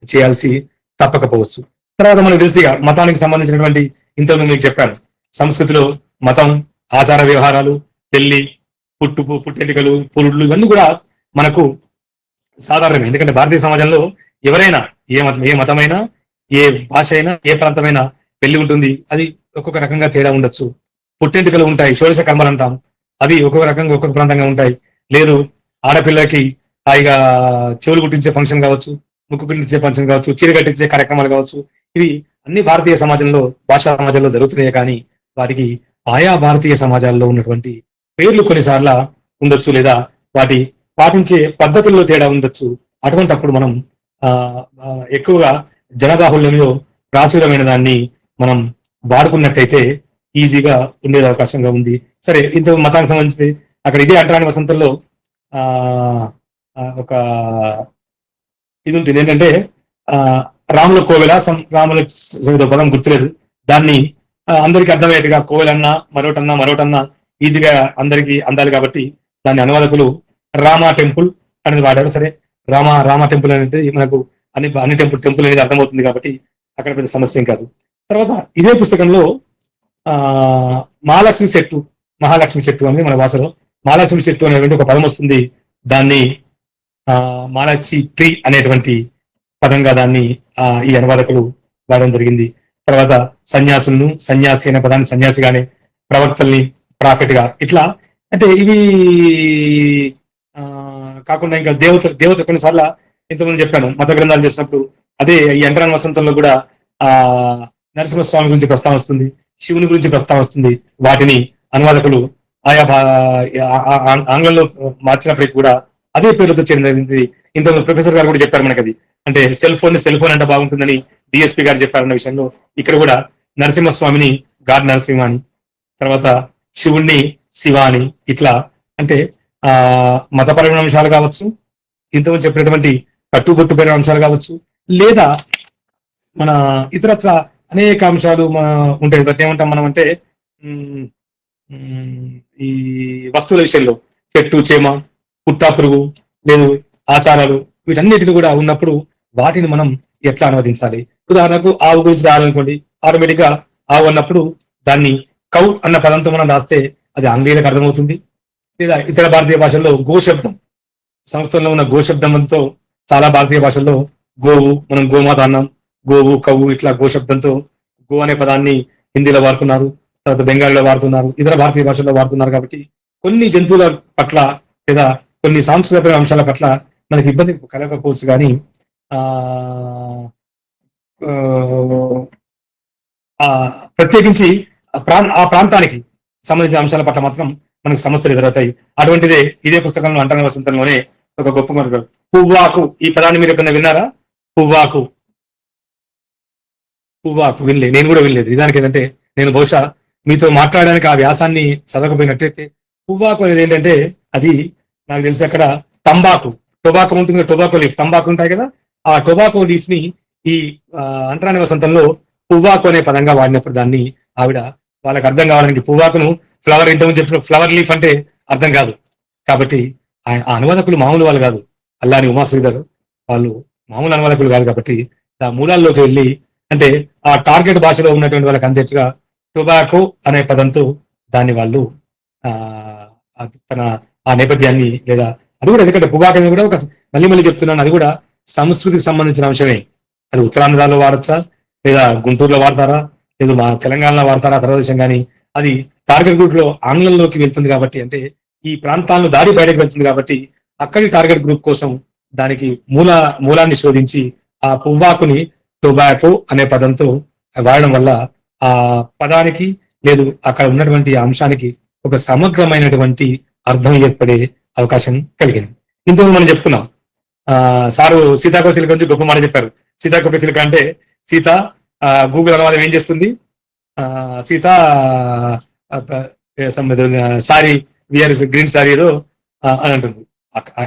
చేయాల్సి తప్పకపోవచ్చు. తర్వాత మనకు తెలిసి మతానికి సంబంధించినటువంటి, ఇంతకు మీకు చెప్పాను, సంస్కృతిలో మతం, ఆచార వ్యవహారాలు, పెళ్లి, పుట్టెంటికలు, పురుళ్ళు ఇవన్నీ కూడా మనకు సాధారణమే. ఎందుకంటే భారతీయ సమాజంలో ఎవరైనా ఏ మతమైనా, ఏ భాష అయినా, ఏ ప్రాంతమైనా పెళ్లి ఉంటుంది. అది ఒక్కొక్క రకంగా తేడా ఉండొచ్చు. పుట్టెంటికలు ఉంటాయి, షోడశ కర్మలు అంటాం, అవి ఒక్కొక్క రకంగా ఒక్కొక్క ప్రాంతంగా ఉంటాయి. లేదు, ఆడపిల్లకి హాయిగా చెవులు కుట్టించే ఫంక్షన్ కావచ్చు, ముక్కు కుట్టించే ఫంక్షన్ కావచ్చు, చీర కట్టించే కార్యక్రమాలు కావచ్చు. ఇవి అన్ని భారతీయ సమాజంలో, భాషా సమాజంలో జరుగుతున్నాయి. కానీ వాటికి ఆయా భారతీయ సమాజాల్లో ఉన్నటువంటి పేర్లు కొన్నిసార్లు ఉండొచ్చు, లేదా వాటి పాటించే పద్ధతుల్లో తేడా ఉండొచ్చు. అటువంటప్పుడు మనం ఎక్కువగా జనబాహుళ్యంలో ప్రాచుర్యమైన దాన్ని మనం వాడుకున్నట్టయితే ఈజీగా ఉండేది అవకాశంగా ఉంది. సరే, ఇంత మతానికి సంబంధించి అక్కడ ఇదే అంటరాని వసంతంలో ఒక ఇది ఉంటుంది ఏంటంటే, రాముల కోవెల, రాముల పదం గుర్తులేదు, దాన్ని అందరికి అర్థమయ్యేట్టుగా కోవెలన్నా మరోటన్నా ఈజీగా అందరికి అందాలి కాబట్టి దాన్ని అనువాదకులు రామా టెంపుల్ అనేది వాడారు. సరే, రామా టెంపుల్ అనేది మనకు అన్ని టెంపుల్ అనేది అర్థమవుతుంది కాబట్టి అక్కడ పెద్ద సమస్య ఏం కాదు. తర్వాత ఇదే పుస్తకంలో మహాలక్ష్మి చెట్టు అని మన భాషలో మహాలక్ష్మి చెట్టు అనేటువంటి ఒక పదం వస్తుంది. దాన్ని మహాలక్ష్మి ట్రీ అనేటువంటి పదంగా దాన్ని ఈ అనువాదకులు వాడడం జరిగింది. తర్వాత సన్యాసి అనే పదాన్ని సన్యాసిగానే, ప్రవక్తల్ని ప్రాఫిట్ గా, ఇట్లా అంటే ఇవి కాకుండా ఇంకా దేవత కొన్నిసార్లు ఇంతకుముందు చెప్పాను, మత గ్రంథాలు చేసినప్పుడు అదే ఈ అంటరాని వసంతంలో కూడా నరసింహస్వామి గురించి ప్రస్తావన వస్తుంది, శివుని గురించి ప్రస్తావన వస్తుంది. వాటిని అనువాదకులు ఆయా ఆంగ్లంలో మార్చినప్పటికీ కూడా అదే పేర్లతో చెందింది. ఇంతకుముందు ప్రొఫెసర్ గారు కూడా చెప్పారు మనకి, అది అంటే సెల్ ఫోన్ అంటే బాగుంటుందని డిఎస్పీ గారు చెప్పారన్న విషయంలో ఇక్కడ కూడా నరసింహస్వామిని గాడ్ నరసింహ అని, తర్వాత శివుణ్ణి శివ అని, ఇట్లా అంటే మతపరమైన అంశాలు కావచ్చు, ఇంతకుముందు చెప్పినటువంటి కట్టుబొట్టుపైన అంశాలు కావచ్చు, లేదా మన ఇతరత్ర అనేక అంశాలు ఉంటాయి. ప్రతి ఏమంటాం మనం అంటే ఈ వస్తువుల విషయంలో చెట్టు, చేమ, పుట్ట, పురుగు, లేదు ఆచారాలు, వీటన్నిటిని కూడా ఉన్నప్పుడు వాటిని మనం ఎట్లా అనువదించాలి. ఉదాహరణకు ఆవు గురించి రాయాలనుకోండి, ఆటోమేటిక్ గా ఆవు అన్నప్పుడు దాన్ని కౌ అన్న పదంతో మనం రాస్తే అది ఆంగ్లేయులకు అర్థమవుతుంది. లేదా ఇతర భారతీయ భాషల్లో గోశబ్దం, సంస్కృతంలో ఉన్న గోశబ్దంతో చాలా భారతీయ భాషల్లో గోవు, మనం గోమాత అన్నాం, గోవు, కవ్వు, ఇట్లా గోశబ్దంతో గో అనే పదాన్ని హిందీలో వాడుతున్నారు, తర్వాత బెంగాలీలో వాడుతున్నారు, ఇతర భారతీయ భాషల్లో వాడుతున్నారు. కాబట్టి కొన్ని జంతువుల పట్ల లేదా కొన్ని సాంస్కృతిక అంశాల పట్ల మనకి ఇబ్బంది కలగకపోవచ్చు, కానీ ప్రత్యేకించి ఆ ప్రాంతానికి సంబంధించిన అంశాల పట్ల మాత్రం మనకు సమస్యలు ఎదురవుతాయి. అటువంటిదే ఇదే పుస్తకంలో అంటరాని వసంతంలోనే ఒక గొప్ప మార్గం పువ్వాకు, ఈ పదాన్ని మీరు ఎప్పుడైనా విన్నారా? పువ్వాకు వినలే, నేను కూడా వినలేదు. నిజానికి ఏంటంటే నేను బహుశా మీతో మాట్లాడడానికి ఆ వ్యాసాన్ని చదవకపోయినట్టయితే, పువ్వాకు అనేది ఏంటంటే అది నాకు తెలిసి అక్కడ టొబాకో ఉంటుంది, టొబాకో లీఫ్, తంబాకు ఉంటాయి కదా, ఆ టొబాకో లీఫ్ ని ఈ అంటరాని వసంతంలో పువ్వాకు అనే పదంగా వాడినప్పుడు దాన్ని ఆవిడ వాళ్ళకి అర్థం కావడానికి పువ్వాకును ఫ్లవర్, ఇంతకుముందు చెప్పిన ఫ్లవర్ లీఫ్ అంటే అర్థం కాదు కాబట్టి ఆ అనువాదకులు మామూలు వాళ్ళు కాదు, అల్లాని ఉమాశ్రీ గారు వాళ్ళు మామూలు అనువాదకులు కాదు. కాబట్టి ఆ మూలాల్లోకి వెళ్ళి, అంటే ఆ టార్గెట్ భాషలో ఉన్నటువంటి వాళ్ళకి అందేట్టుగా టొబాకో అనే పదంతో దాన్ని వాళ్ళు తన ఆ నేపథ్యాన్ని, లేదా అది కూడా ఎందుకంటే పొగాకు అనేది కూడా ఒక మళ్ళీ చెప్తున్నాను, అది కూడా సంస్కృతికి సంబంధించిన అంశమే. అది ఉత్తరాంధ్రలో వాడచ్చా, లేదా గుంటూరులో వాడతారా, లేదు మా తెలంగాణలో వాడతారా తర్వాత విషయం, కానీ అది టార్గెట్ గ్రూప్ లో ఆంగ్లంలోకి వెళ్తుంది కాబట్టి, అంటే ఈ ప్రాంతాలను దాడి బయటకు వెళ్తుంది కాబట్టి అక్కడి టార్గెట్ గ్రూప్ కోసం దానికి మూలాన్ని శోధించి ఆ పువ్వాకుని టొబాకో అనే పదంతో వాడడం వల్ల ఆ పదానికి లేదు అక్కడ ఉన్నటువంటి అంశానికి ఒక సమగ్రమైనటువంటి అర్థం ఏర్పడే అవకాశం కలిగింది. ఇంతకు మనం చెప్పుకున్నాం, సారు సీతాకోక చిలుక గురించి గొప్ప మాట చెప్పారు. సీతాకోక చిలుక అంటే సీత గూగుల్ అనువాదం ఏం చేస్తుంది, సీత సారీ విఆర్ గ్రీన్ సారీ ఏదో అని అంటుంది.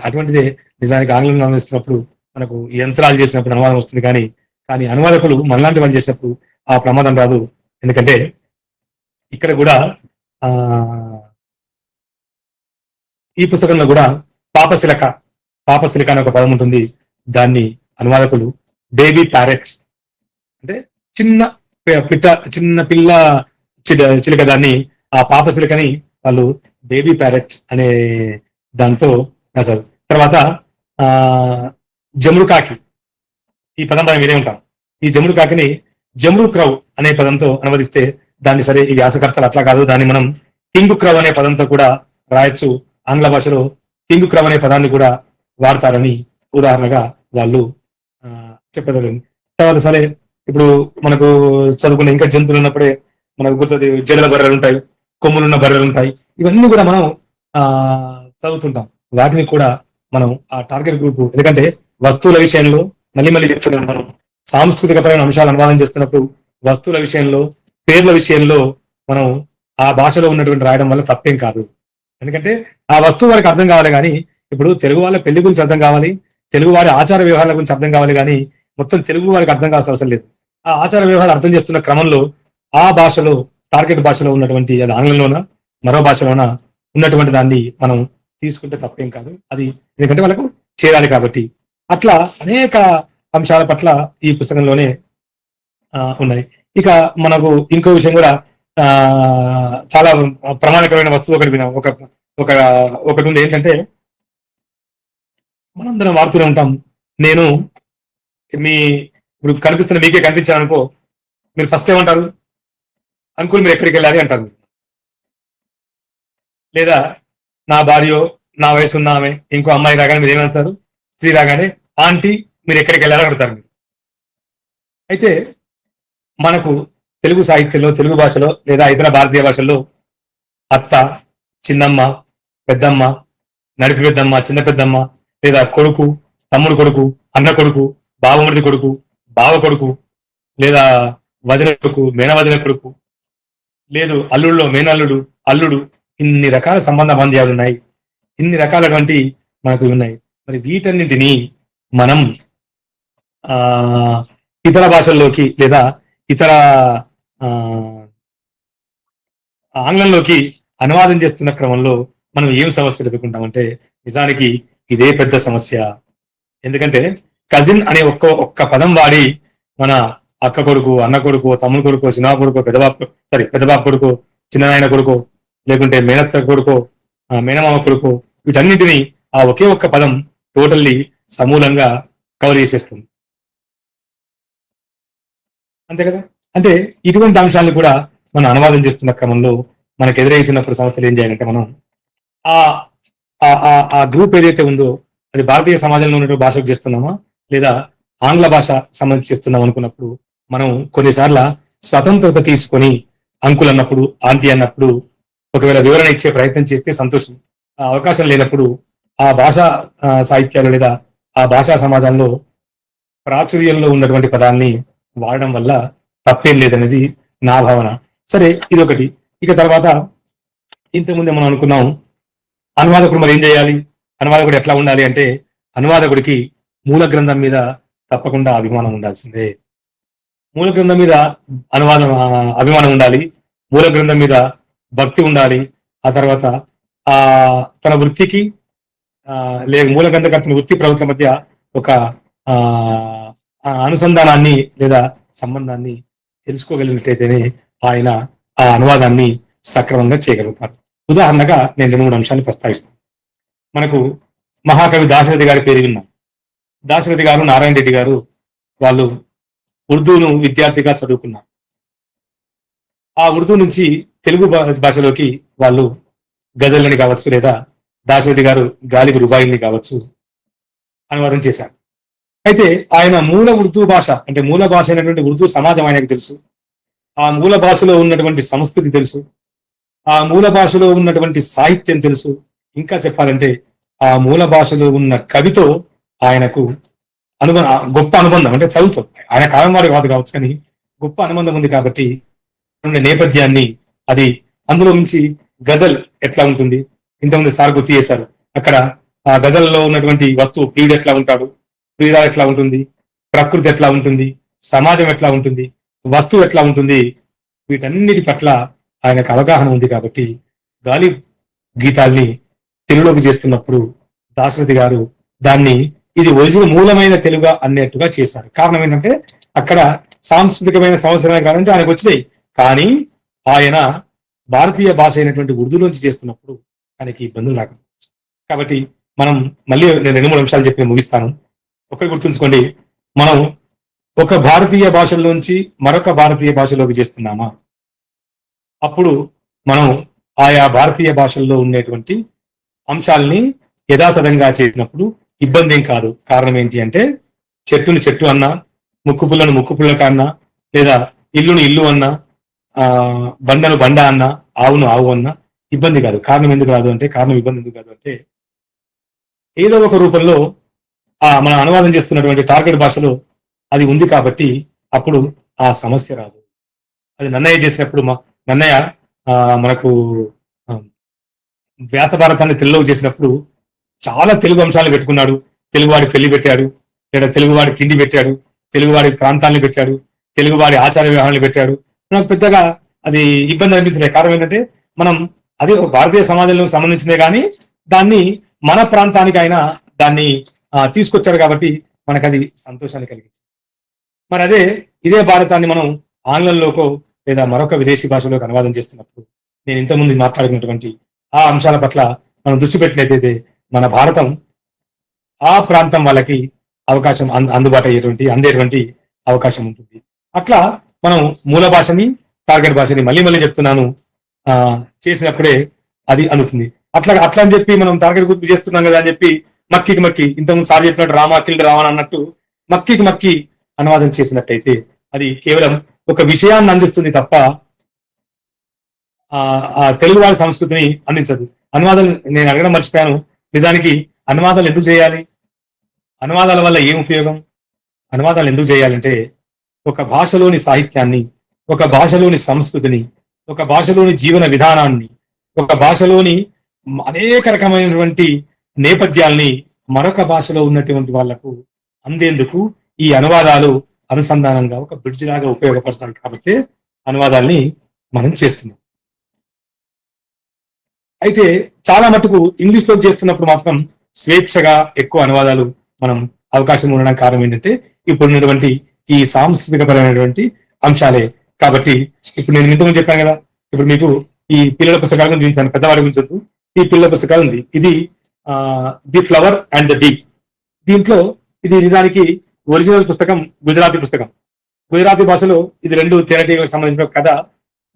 అటువంటిదే నిజానికి ఆంగ్లంలో అనువదిస్తున్నప్పుడు మనకు యంత్రాలు చేసినప్పుడు అనువాదం వస్తుంది, కానీ కానీ అనువాదకులు మనలాంటి వాళ్ళు చేసినప్పుడు ఆ ప్రమాదం రాదు. ఎందుకంటే ఇక్కడ కూడా ఆ ఈ పుస్తకంలో కూడా పాపశిలక పాపశిలక అనే ఒక పదం ఉంటుంది. దాన్ని అనువాదకులు బేబీ ప్యారెట్ అంటే చిన్న చిన్న పిల్ల చిలుక, దాన్ని ఆ పాపశిలకని వాళ్ళు బేబీ ప్యారెట్ అనే దాంతో రాశారు. తర్వాత జముడు కాకి, ఈ పదం మనం వినే ఉంటాం. ఈ జముడు కాకిని జముడు క్రౌ అనే పదంతో అనువదిస్తే దాన్ని సరే ఈ వ్యాసకర్తలు అట్లా కాదు, దాన్ని మనం కింగ్ క్రౌ అనే పదంతో కూడా రాయొచ్చు. ఆంగ్ల భాషలో కింగ్ క్రౌ అనే పదాన్ని కూడా వాడతారని ఉదాహరణగా వాళ్ళు చెప్పగలరు. తర్వాత సరే ఇప్పుడు మనకు చదువుకున్న ఇంకా జంతువులు ఉన్నప్పుడే మనకు గుర్తుంది, జడల బర్రెలు ఉంటాయి, కొమ్ములున్న బర్రెలు ఉంటాయి. ఇవన్నీ కూడా మనం చదువుతుంటాం. వాటిని కూడా మనం ఆ టార్గెట్ గ్రూప్, ఎందుకంటే వస్తువుల విషయంలో మళ్ళీ మళ్ళీ చెప్తున్నాం, మనం సాంస్కృతికపరమైన అంశాలు అనువాదం చేస్తున్నప్పుడు వస్తువుల విషయంలో, పేర్ల విషయంలో మనం ఆ భాషలో ఉన్నటువంటి రాయడం వల్ల తప్పేం కాదు. ఎందుకంటే ఆ వస్తువు వారికి అర్థం కావాలి. కానీ ఇప్పుడు తెలుగు వాళ్ళ పెళ్లి గురించి అర్థం కావాలి, తెలుగు వారి ఆచార వ్యవహారాల గురించి అర్థం కావాలి, కానీ మొత్తం తెలుగు వారికి అర్థం కావాల్సిన అవసరం లేదు. ఆ ఆచార వ్యవహారాలు అర్థం చేస్తున్న క్రమంలో ఆ భాషలో, టార్గెట్ భాషలో ఉన్నటువంటి, అది ఆంగ్లంలోనా మరో భాషలోనా ఉన్నటువంటి దాన్ని మనం తీసుకుంటే తప్పేం కాదు. అది ఎందుకంటే వాళ్ళకు చేరాలి కాబట్టి. అట్లా అనేక అంశాల పట్ల ఈ పుస్తకంలోనే ఉన్నాయి. ఇక మనకు ఇంకో విషయం కూడా చాలా ప్రమాణకరమైన వస్తువు ఒకటి విన్నాం. ఒకటి ఉంది, ఏంటంటే మనందరం వాడుతూనే ఉంటాం. నేను ఇప్పుడు కనిపిస్తున్న మీకే కనిపించాను అనుకో, మీరు ఫస్ట్ ఏమంటారు? అంకుల్ మీరు ఎక్కడికి వెళ్ళాలి అంటారు. లేదా నా భార్యో, నా వయసు ఉన్న ఆమె, ఇంకో అమ్మాయి రాగానే మీరు ఏమంటారు? స్త్రీ రాగానే ఆంటీ మీరు ఎక్కడికి వెళ్ళాలని అడుగుతారు మీరు. అయితే మనకు తెలుగు సాహిత్యంలో, తెలుగు భాషలో లేదా ఇతర భారతీయ భాషల్లో అత్త, చిన్నమ్మ, పెద్దమ్మ, నడిపి పెద్దమ్మ, చిన్న పెద్దమ్మ, లేదా కొడుకు, తమ్ముడు కొడుకు, అన్న కొడుకు, బావమరిది కొడుకు, బావ కొడుకు, లేదా వదిన కొడుకు, మేనవదిన కొడుకు, లేదు అల్లుడులో మేనల్లుడు, అల్లుడు, ఇన్ని రకాల సంబంధ బంధ్యాలు ఉన్నాయి. ఇన్ని రకాలటువంటి మనకు ఉన్నాయి. మరి వీటన్నింటినీ మనం ఇతర భాషల్లోకి లేదా ఇతర ఆంగ్లంలోకి అనువాదం చేస్తున్న క్రమంలో మనం ఏం సమస్యలు ఎదుర్కొంటామంటే, నిజానికి ఇదే పెద్ద సమస్య. ఎందుకంటే కజిన్ అనే ఒక్క పదం వాడి మన అక్క కొడుకు, అన్న కొడుకు, తమ్ముడు కొడుకు, చిన్న కొడుకు, పెద్దబాబు కొడుకు, చిన్ననాయన కొడుకు, లేకుంటే మేనత్త కొడుకు, మేనమామ కొడుకు, వీటన్నిటిని ఆ ఒకే ఒక్క పదం టోటల్లీ సమూలంగా కవర్ చేసేస్తుంది. అంతే కదా? అంటే ఇటువంటి అంశాలను కూడా మనం అనువాదం చేస్తున్న క్రమంలో మనకు ఎదురవుతున్నప్పుడు సమస్యలు ఏం చేయాలంటే, మనం ఆ గ్రూప్ ఏదైతే ఉందో అది భారతీయ సమాజంలో ఉన్నటువంటి భాషకు చేస్తున్నామా లేదా ఆంగ్ల భాష సంబంధించి చేస్తున్నాం అనుకున్నప్పుడు మనం కొన్నిసార్లు స్వతంత్రత తీసుకొని అంకుల్ అన్నప్పుడు, ఆంటీ అన్నప్పుడు ఒకవేళ వివరణ ఇచ్చే ప్రయత్నం చేస్తే సంతోషం. ఆ అవకాశం లేనప్పుడు ఆ భాషా సాహిత్యాలు లేదా ఆ భాషా సమాజంలో ప్రాచుర్యంలో ఉన్నటువంటి పదాన్ని వాడడం వల్ల తప్పేం లేదనేది నా భావన. సరే, ఇదొకటి. ఇక తర్వాత ఇంతకుముందే మనం అనుకున్నాం, అనువాదకుడు మరి ఏం చేయాలి, అనువాదకుడు ఎట్లా ఉండాలి అంటే, అనువాదకుడికి మూల గ్రంథం మీద తప్పకుండా అభిమానం ఉండాల్సిందే. మూల గ్రంథం మీద అభిమానం ఉండాలి, మూల గ్రంథం మీద భక్తి ఉండాలి. ఆ తర్వాత తన వృత్తికి మూల గ్రంథకర్తన వృత్తి ప్రవృత్తుల మధ్య ఒక అనుసంధానాన్ని లేదా సంబంధాన్ని తెలుసుకోగలిగినట్లయితేనే ఆయన ఆ అనువాదాన్ని సక్రమంగా చేయగలుగుతారు. ఉదాహరణగా నేను 2-3 అంశాలు ప్రస్తావిస్తాను. మనకు మహాకవి దాశరథి గారి పేరు విన్నాం. దాశరథి గారు, నారాయణ రెడ్డి గారు వాళ్ళు ఉర్దూను విద్యార్థిగా చదువుకున్నారు. ఆ ఉర్దూ నుంచి తెలుగు భాషలోకి వాళ్ళు గజల్ని కావచ్చు, లేదా దాశరథి గారు గాలిబి రుబాయిని కావచ్చు అనువాదం చేశారు. అయితే ఆయన మూల ఉర్దూ భాష అంటే మూల భాష అయినటువంటి ఉర్దూ సమాజం ఆయనకు తెలుసు. ఆ మూల భాషలో ఉన్నటువంటి సంస్కృతి తెలుసు, ఆ మూల భాషలో ఉన్నటువంటి సాహిత్యం తెలుసు. ఇంకా చెప్పాలంటే ఆ మూల భాషలో ఉన్న కవితో ఆయనకు గొప్ప అనుబంధం, అంటే చదువుతాం, ఆయన కాలం వాడి కాదు కావచ్చు కానీ గొప్ప అనుబంధం ఉంది. కాబట్టి ఉండే నేపథ్యాన్ని అది అందులో నుంచి గజల్ ఎట్లా ఉంటుంది, ఇంతకుముందు సార్ గుర్తు చేశారు. అక్కడ ఆ గజల్లో ఉన్నటువంటి వస్తువు ప్రియుడు ఎట్లా ఉంటాడు, ప్రియురాలు ఎట్లా ఉంటుంది, ప్రకృతి ఎట్లా ఉంటుంది, సమాజం ఎట్లా ఉంటుంది, వస్తువు ఎట్లా ఉంటుంది, వీటన్నిటి పట్ల ఆయనకు అవగాహన ఉంది. కాబట్టి గాలి గీతాల్ని తెలుగులోకి చేస్తున్నప్పుడు దాశరథి గారు దాన్ని ఇది ఒరిజినల్ మూలమైన తెలుగు అన్నట్టుగా చేశారు. కారణం ఏంటంటే అక్కడ సాంస్కృతికమైన సంవత్సరమే కాదంటే ఆయనకు వచ్చినాయి, కానీ ఆయన భారతీయ భాష అయినటువంటి ఉర్దూలోంచి చేస్తున్నప్పుడు ఆయనకి ఇబ్బందులు రాకపోవచ్చు. కాబట్టి మనం మళ్ళీ నేను 2-3 నిమిషాలు చెప్పి ముగిస్తాను. ఒకటి గుర్తుంచుకోండి, మనం ఒక భారతీయ భాషల్లోంచి మరొక భారతీయ భాషలోకి చేస్తున్నామా, అప్పుడు మనం ఆయా భారతీయ భాషల్లో ఉండేటువంటి అంశాలని యథాతథంగా చేసినప్పుడు ఇబ్బంది ఏం కాదు. కారణం ఏంటి అంటే చెట్టుని చెట్టు అన్నా, ముక్కు పుల్లను ముక్కు పుల్ల కన్నా, లేదా ఇల్లుని ఇల్లు అన్నా, బండను బండ అన్నా, ఆవును ఆవు అన్నా ఇబ్బంది కాదు. కారణం ఎందుకు రాదు అంటే, కారణం ఇబ్బంది ఎందుకు కాదు అంటే ఏదో ఒక రూపంలో మనం అనువాదం చేస్తున్నటువంటి టార్గెట్ భాషలో అది ఉంది కాబట్టి అప్పుడు ఆ సమస్య రాదు. అది నన్నయ్య చేసినప్పుడు నన్నయ్య మనకు వ్యాస భారతాన్ని తెలుగులోకి చేసినప్పుడు చాలా తెలుగు అంశాలను పెట్టుకున్నాడు. తెలుగువాడి పెళ్లి పెట్టాడు, లేదా తెలుగువాడి తిండి పెట్టాడు, తెలుగువాడి ప్రాంతాలను పెట్టాడు, తెలుగువాడి ఆచార వ్యవహారాలు పెట్టాడు. నాకు పెద్దగా అది ఇబ్బంది అనిపించలేదు. కారణం ఏంటంటే మనం అది భారతీయ సమాజంలో సంబంధించిందే కానీ దాన్ని మన ప్రాంతానికి ఆయన దాన్ని తీసుకొచ్చాడు కాబట్టి మనకు అది సంతోషాన్ని కలిగించింది. మరి అదే ఇదే భారతాన్ని మనం ఆంగ్లంలోకో లేదా మరొక విదేశీ భాషలోకి అనువాదం చేస్తున్నప్పుడు నేను ఇంతకుముందు మాట్లాడినటువంటి ఆ అంశాల పట్ల మనం దృష్టి పెట్టినట్లయితే మన భారతం ఆ ప్రాంతం వాళ్ళకి అవకాశం అందుబాటు అందేటువంటి అవకాశం ఉంటుంది. అట్లా మనం మూల భాషని టార్గెట్ భాషని మళ్ళీ చెప్తున్నాను చేసినప్పుడే అది అందుతుంది. అట్లా అని చెప్పి మనం టార్గెట్ గ్రూప్ చేస్తున్నాం కదా అని చెప్పి మక్కి ఇంతకుముందు సార్ చెప్పినట్టు రావణ అన్నట్టు మక్కి అనువాదం చేసినట్టయితే అది కేవలం ఒక విషయాన్ని అందిస్తుంది తప్ప ఆ తెలుగు వారి సంస్కృతిని అందించదు. అనువాదం నేను అడగడం మర్చిపోయాను. నిజానికి అనువాదాలు ఎందుకు చేయాలి, అనువాదాల వల్ల ఏం ఉపయోగం, అనువాదాలు ఎందుకు చేయాలంటే ఒక భాషలోని సాహిత్యాన్ని, ఒక భాషలోని సంస్కృతిని, ఒక భాషలోని జీవన విధానాన్ని, ఒక భాషలోని అనేక రకమైనటువంటి నేపథ్యాల్ని మరొక భాషలో ఉన్నటువంటి వాళ్లకు అందేందుకు ఈ అనువాదాలు అనుసంధానంగా ఒక బ్రిడ్జ్ లాగా ఉపయోగపడతాయి. కాబట్టి అనువాదాల్ని మనం చేస్తున్నాం. అయితే చాలా మటుకు ఇంగ్లీష్ లో చేస్తున్నప్పుడు మాత్రం స్వేచ్ఛగా ఎక్కువ అనువాదాలు మనం అవకాశం ఉండడం కారణం ఏంటంటే ఇప్పుడు ఉన్నటువంటి ఈ సాంస్కృతికపరమైనటువంటి అంశాలే. కాబట్టి ఇప్పుడు నేను ఇంతకుముందు చెప్పాను కదా, ఇప్పుడు మీకు ఈ పిల్లల పుస్తకాల గురించి చూపించాను, పెద్దవాడి గురించి వద్దు. ఈ పిల్లల పుస్తకాలు ఉంది, ఇది the flower and the deep. దీంట్లో ఇది నిజానికి ఒరిజినల్ పుస్తకం గుజరాతీ పుస్తకం. గుజరాతీ భాషలో ఇది 2 తేనెటీగలకు సంబంధించిన కథ.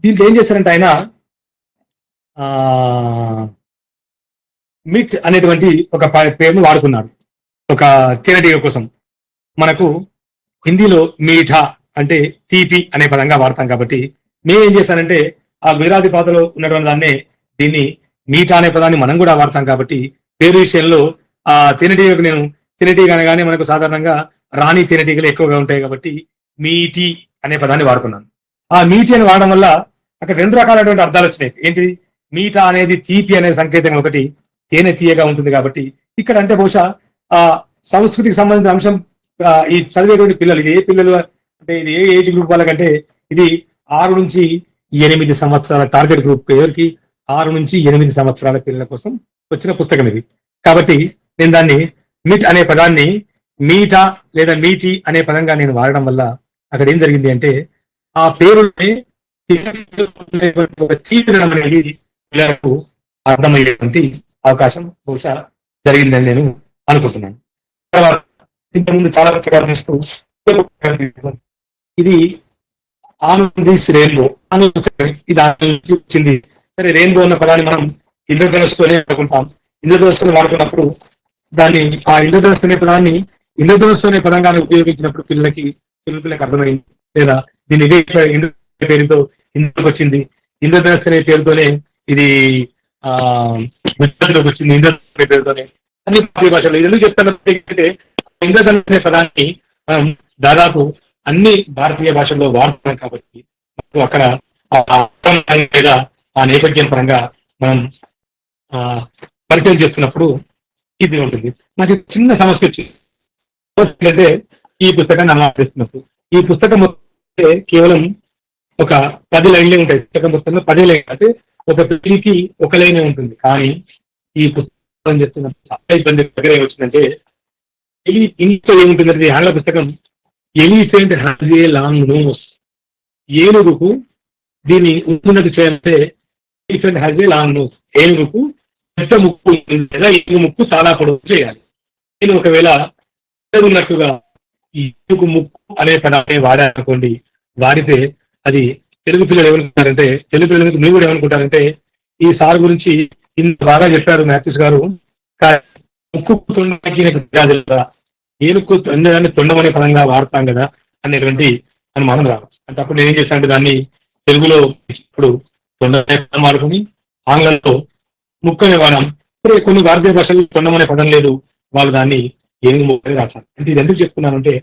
దీంట్లో ఏం చేశారంటే ఆయన మిట్ అనేటువంటి ఒక పేరును వాడుకున్నాడు ఒక తేనెటీగ కోసం. మనకు హిందీలో మీఠా అంటే తీపి అనే పదంగా వాడతాం కాబట్టి మేమేం చేశానంటే ఆ గుజరాతీ భాషలో ఉన్నటువంటి దాన్నే దీన్ని మీఠా అనే పదాన్ని మనం కూడా వాడతాం కాబట్టి పేరు విషయంలో ఆ తేనెటీగకు నేను తేనెటీగ అనగానే మనకు సాధారణంగా రాణి తేనెటీగలు ఎక్కువగా ఉంటాయి కాబట్టి మీటి అనే పదాన్ని వాడుకున్నాను. ఆ మీటి అని వాడడం వల్ల అక్కడ 2 రకాలైనటువంటి అర్థాలు వచ్చినాయి. ఏంటిది, మీఠా అనేది తీపి అనే సంకేతం ఒకటి, తేనె తీయగా ఉంటుంది కాబట్టి ఇక్కడ అంటే బహుశా ఆ సంస్కృతికి సంబంధించిన అంశం ఈ చదివేటువంటి పిల్లలు, ఇది ఏ పిల్లలు అంటే ఇది ఏ ఏజ్ గ్రూప్ వాళ్ళకంటే ఇది 6 నుంచి 8 సంవత్సరాల టార్గెట్ గ్రూప్, ఎవరికి 6 నుంచి 8 సంవత్సరాల పిల్లల కోసం వచ్చిన పుస్తకం ఇది. కాబట్టి నేను దాన్ని మిట్ అనే పదాన్ని మీఠా లేదా మీటి అనే పదంగా నేను వాడడం వల్ల అక్కడ ఏం జరిగింది అంటే ఆ పేరుని తీర్చడం అనేది పిల్లలకు అర్థమయ్యేటువంటి అవకాశం బహుశా జరిగిందని నేను అనుకుంటున్నాను. తర్వాత ఇంతకుముందు చాలా పుస్తకాలు చేస్తూ ఇది ఆనందిస్ రెయిన్బో అని ఇది వచ్చింది. సరే, రెయిన్బో అన్న పదాన్ని మనం ఇంద్రధనుస్తోనే అనుకుంటాం. ఇంద్రధనుస్తుని వాడుకున్నప్పుడు దాన్ని ఆ ఇంద్రధనుస్తు అనే పదాన్ని ఇంద్రధనుస్తు అనే పదంగానే ఉపయోగించినప్పుడు పిల్లలకి అర్థమైంది. లేదా దీన్ని ఇదే పేరుతో ఇంద్రకి వచ్చింది, ఇంద్రధనుస్తు అనే పేరుతోనే ఇది గుజరాత్లోకి వచ్చింది, ఇంద్రధనుస్తు అనే పేరుతోనే అన్ని భాషలు. ఇది ఎందుకు చెప్తానంటే ఇంద్రధనుస్తు అనే పదాన్ని మనం దాదాపు అన్ని భారతీయ భాషల్లో వాడుతున్నాం కాబట్టి అక్కడ లేదా ఆ నేపథ్యం పరంగా మనం పరిచయం చేస్తున్నప్పుడు ఇది ఉంటుంది. నాకు చిన్న సమస్య వచ్చిందంటే ఈ పుస్తకాన్ని అనువాదిస్తున్నప్పుడు ఈ పుస్తకం కేవలం ఒక 10 లైన్లే ఉంటాయి. పుస్తకం మొత్తంలో 10 లైన్ అంటే ఒక పేజీకి ఒక లైనే ఉంటుంది. కానీ ఈ పుస్తకం చేస్తున్నప్పుడు చాలా ఇబ్బంది దగ్గర ఏమొచ్చిందంటే ఇంట్లో ఏముంటుందంటే ఆంగ్ల పుస్తకం elephant has a long nose, ఏనుగుకు దీన్ని ఉన్నట్టు చేయాలంటే elephant has a long nose, ఏనుగుకు పెద్ద ముక్కు ఉంటుంది లేదా ఏనుగు ముక్కు చాలా పొడవు చేయాలి. నేను ఒకవేళ ఉన్నట్టుగా ఈ ఏనుగు ముక్కు అనే పదాన్ని వాడారనుకోండి, వాడితే అది తెలుగు పిల్లలు ఏమనుకుంటారంటే, తెలుగు పిల్లలు మీరు కూడా ఏమనుకుంటారంటే ఈ సార్ గురించి ఇంత బాగా చెప్పారు మ్యాథ్యూస్ గారు, ముక్కు తొండకి ఏనుక్కు తొండదాన్ని తొండమనే పదంగా వాడతాం కదా అనేటువంటి అనుమానం రావచ్చు. అంటే అప్పుడు నేను ఏం చేశానంటే దాన్ని తెలుగులో ఇప్పుడు తొండమనే పదం వాడుకొని ఆంగ్లంలో ముక్కు అనే వాడాం. ఇప్పుడు కొన్ని భారతీయ భాషలు తొండమనే పదం లేదు, వాళ్ళు దాన్ని ఏనుగు ముక్కు అని రాశారు. అంటే ఇది ఎందుకు చెప్తున్నానంటే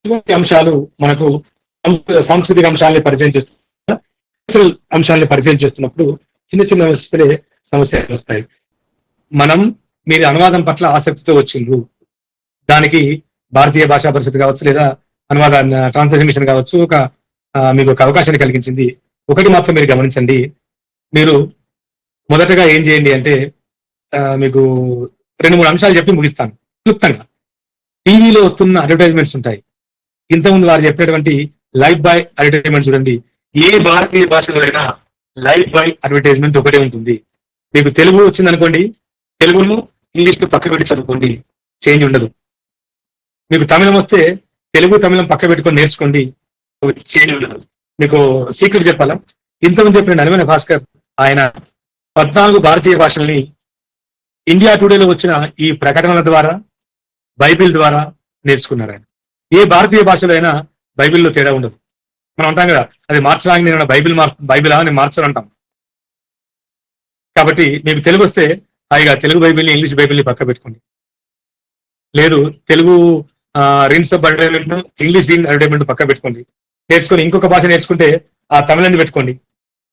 ఇటువంటి అంశాలు మనకు సాంస్కృతిక అంశాలని పరిచయం చేస్తున్న అంశాలని పరిచయం చేస్తున్నప్పుడు చిన్న చిన్న సమస్యలు వస్తాయి. మనం మీరు అనువాదం పట్ల ఆసక్తితో వచ్చిండ్రు, దానికి భారతీయ భాషా పరిషత్ కావచ్చు లేదా అనువాద ట్రాన్స్లేషన్ మిషన్ కావచ్చు మీకు ఒక అవకాశాన్ని కలిగించింది. ఒకటి మాత్రం మీరు గమనించండి, మీరు మొదటగా ఏం చేయండి అంటే మీకు 2-3 అంశాలు చెప్పి ముగిస్తాను క్లుప్తంగా. టీవీలో వస్తున్న అడ్వర్టైజ్మెంట్స్ ఉంటాయి. ఇంతకుముందు వారు చెప్పినటువంటి లైఫ్ బాయ్ అడ్వర్టైజ్మెంట్ చూడండి. ఏ భారతీయ భాషలో అయినా లైఫ్ బాయ్ అడ్వర్టైజ్మెంట్ ఒకటే ఉంటుంది. మీకు తెలుగు వచ్చిందనుకోండి, తెలుగును ఇంగ్లీష్ పక్క పెట్టి చదువుకోండి, చేంజ్ ఉండదు. మీకు తమిళం వస్తే తెలుగు తమిళం పక్క పెట్టుకొని నేర్చుకోండి, చేంజ్ ఉండదు. మీకు సీక్రెట్ చెప్పాలా, ఇంతకుముందు చెప్పిన నలిమేన భాస్కర్ ఆయన 14 భారతీయ భాషల్ని ఇండియా టుడేలో వచ్చిన ఈ ప్రకటనల ద్వారా బైబిల్ ద్వారా నేర్చుకున్నారు. ఆయన ఏ భారతీయ భాషలో అయినా బైబిల్లో తేడా ఉండదు. మనం అంటాం కదా, అది మార్చడానికి నేను బైబిలా నేను మార్చను అంటాం. కాబట్టి మీకు తెలుగు వస్తే హాయిగా తెలుగు బైబిల్ని ఇంగ్లీష్ బైబిల్ని పక్క పెట్టుకోండి. లేదు Telugu rinse of advertisement English reign advertisement పక్క పెట్టుకోండి, నేర్చుకొని ఇంకొక భాష నేర్చుకుంటే ఆ తమిళని పెట్టుకోండి.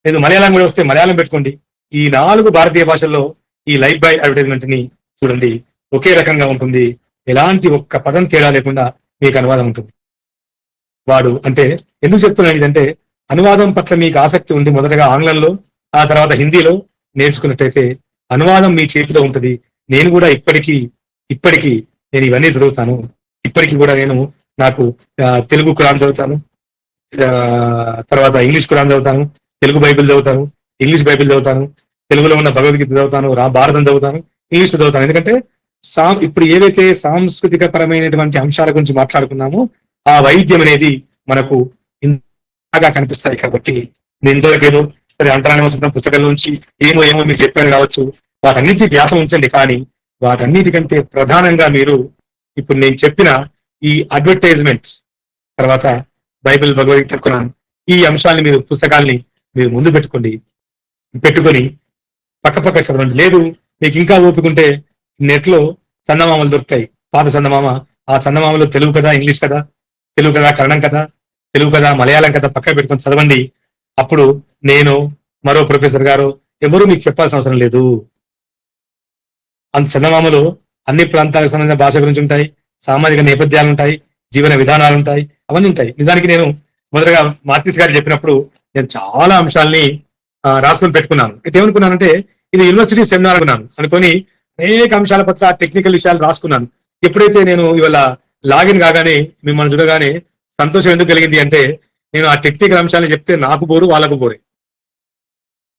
లేదు మలయాళం కూడా వస్తే మలయాళం పెట్టుకోండి. ఈ 4 భారతీయ భాషల్లో ఈ లైఫ్ బాయ్ అడ్వర్టైజ్మెంట్ ని చూడండి, ఒకే రకంగా ఉంటుంది. ఎలాంటి ఒక్క పదం తేడా లేకుండా మీకు అనువాదం ఉంటుంది. వాడు అంటే ఎందుకు చెప్తున్నాను ఇదంటే, అనువాదం పట్ల మీకు ఆసక్తి ఉండి మొదటగా ఆంగ్లంలో ఆ తర్వాత హిందీలో నేర్చుకున్నట్టయితే అనువాదం మీ చేతిలో ఉంటుంది. నేను కూడా ఇప్పటికీ నేను ఇవన్నీ చదువుతాను. ఇప్పటికీ కూడా నేను నాకు తెలుగు ఖురాన్ చదువుతాను, తర్వాత ఇంగ్లీష్ ఖురాన్ చదువుతాను, తెలుగు బైబిల్ చదువుతాను, ఇంగ్లీష్ బైబిల్ చదువుతాను, తెలుగులో ఉన్న భగవద్గీత చదువుతాను, భారతం చదువుతాను, ఇంగ్లీష్ చదువుతాను. ఎందుకంటే ఇప్పుడు ఏవైతే సాంస్కృతిక పరమైనటువంటి అంశాల గురించి మాట్లాడుకున్నామో ఆ వైద్యం అనేది మనకు బాగా కనిపిస్తాయి. కాబట్టి నేను ఇంతవరకు ఏదో సరే అంతరాన్ని వస్తున్న పుస్తకాల నుంచి ఏమో మీరు చెప్పారు కావచ్చు, వాటన్నిటి ధ్యాస ఉంచండి. కానీ వాటన్నిటికంటే ప్రధానంగా మీరు ఇప్పుడు నేను చెప్పిన ఈ అడ్వర్టైజ్మెంట్స్ తర్వాత బైబిల్ భగవద్గీత ఖురాన్ ఈ అంశాలని మీరు పుస్తకాల్ని మీరు ముందు పెట్టుకొని పక్క చదవండి. లేదు మీకు ఇంకా ఓపికంటే నెట్ లో చందమామలు దొరుకుతాయి, పాత చందమామ. ఆ చందమామలో తెలుగు కదా, ఇంగ్లీష్ కదా, తెలుగు కదా, కన్నడం కదా, తెలుగు కదా, మలయాళం కదా పక్క పెట్టుకొని చదవండి. అప్పుడు నేను మరో ప్రొఫెసర్ గారు ఎవరు మీకు చెప్పాల్సిన అవసరం లేదు. అంత చందమామలో అన్ని ప్రాంతాలకు సంబంధించిన భాష గురించి ఉంటాయి, సామాజిక నేపథ్యాలు ఉంటాయి, జీవన విధానాలు ఉంటాయి, అవన్నీ ఉంటాయి. నిజానికి నేను మొదటగా మార్టిన్స్ గారు చెప్పినప్పుడు నేను చాలా అంశాలని రాసుకొని పెట్టుకున్నాను. అయితే ఏమనుకున్నానంటే ఇది యూనివర్సిటీ సెమినార్ అనుకొని అనేక అంశాల పట్ల టెక్నికల్ విషయాలు రాసుకున్నాను. ఎప్పుడైతే నేను ఇవాళ లాగిన్ కాగానే మిమ్మల్ని చూడగానే సంతోషం ఎందుకు కలిగింది అంటే, నేను ఆ టెక్నికల్ అంశాలను చెప్తే నాకు బోరు, వాళ్ళకు బోరే.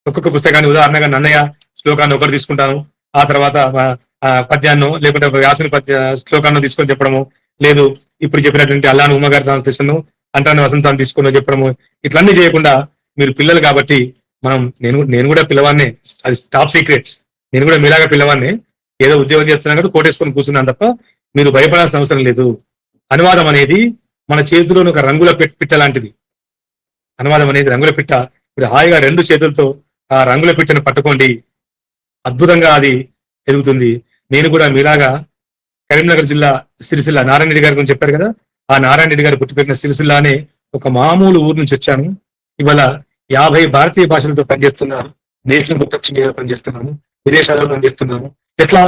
ఒక్కొక్క పుస్తకాన్ని ఉదాహరణగా నన్నయ్య శ్లోకాన్ని ఒకటి తీసుకుంటాను, ఆ తర్వాత పద్యాన్ని లేకుంటే వ్యాసుని శ్లోకాన్ని తీసుకొని చెప్పడము, లేదు ఇప్పుడు చెప్పినటువంటి అల్లాను ఉమ్మగారి ట్రాన్స్లేషన్ అంటాను వసంతాన్ని తీసుకొని చెప్పడము, ఇట్లన్నీ చేయకుండా మీరు పిల్లలు కాబట్టి నేను కూడా పిల్లవాడినే, అది టాప్ సీక్రెట్. నేను కూడా మీలాగా పిల్లవాడిని, ఏదో ఉద్యోగం చేస్తున్నా కూడా కోటేసుకొని కూర్చున్నాను తప్ప మీరు భయపడాల్సిన అవసరం లేదు. అనువాదం అనేది మన చేతిలోని ఒక రంగుల పిట్ట లాంటిది. అనువాదం అనేది రంగుల పిట్ట. మీరు హాయిగా 2 చేతులతో ఆ రంగుల పిట్టను పట్టుకోండి, అద్భుతంగా అది ఎదుగుతుంది. నేను కూడా మీలాగా కరీంనగర్ జిల్లా సిరిసిల్ల నారాయణ రెడ్డి గారి గురించి చెప్పారు కదా, ఆ నారాయణ రెడ్డి గారు పుట్టిపెట్టిన సిరిసిల్ల అనే ఒక మామూలు ఊరు నుంచి వచ్చాను. ఇవాళ 50 భారతీయ భాషలతో పనిచేస్తున్న నేషనల్ బుక్ ట్రస్ట్ ఇండియాలో పనిచేస్తున్నాను, విదేశాలలో పనిచేస్తున్నాను. ఎట్లా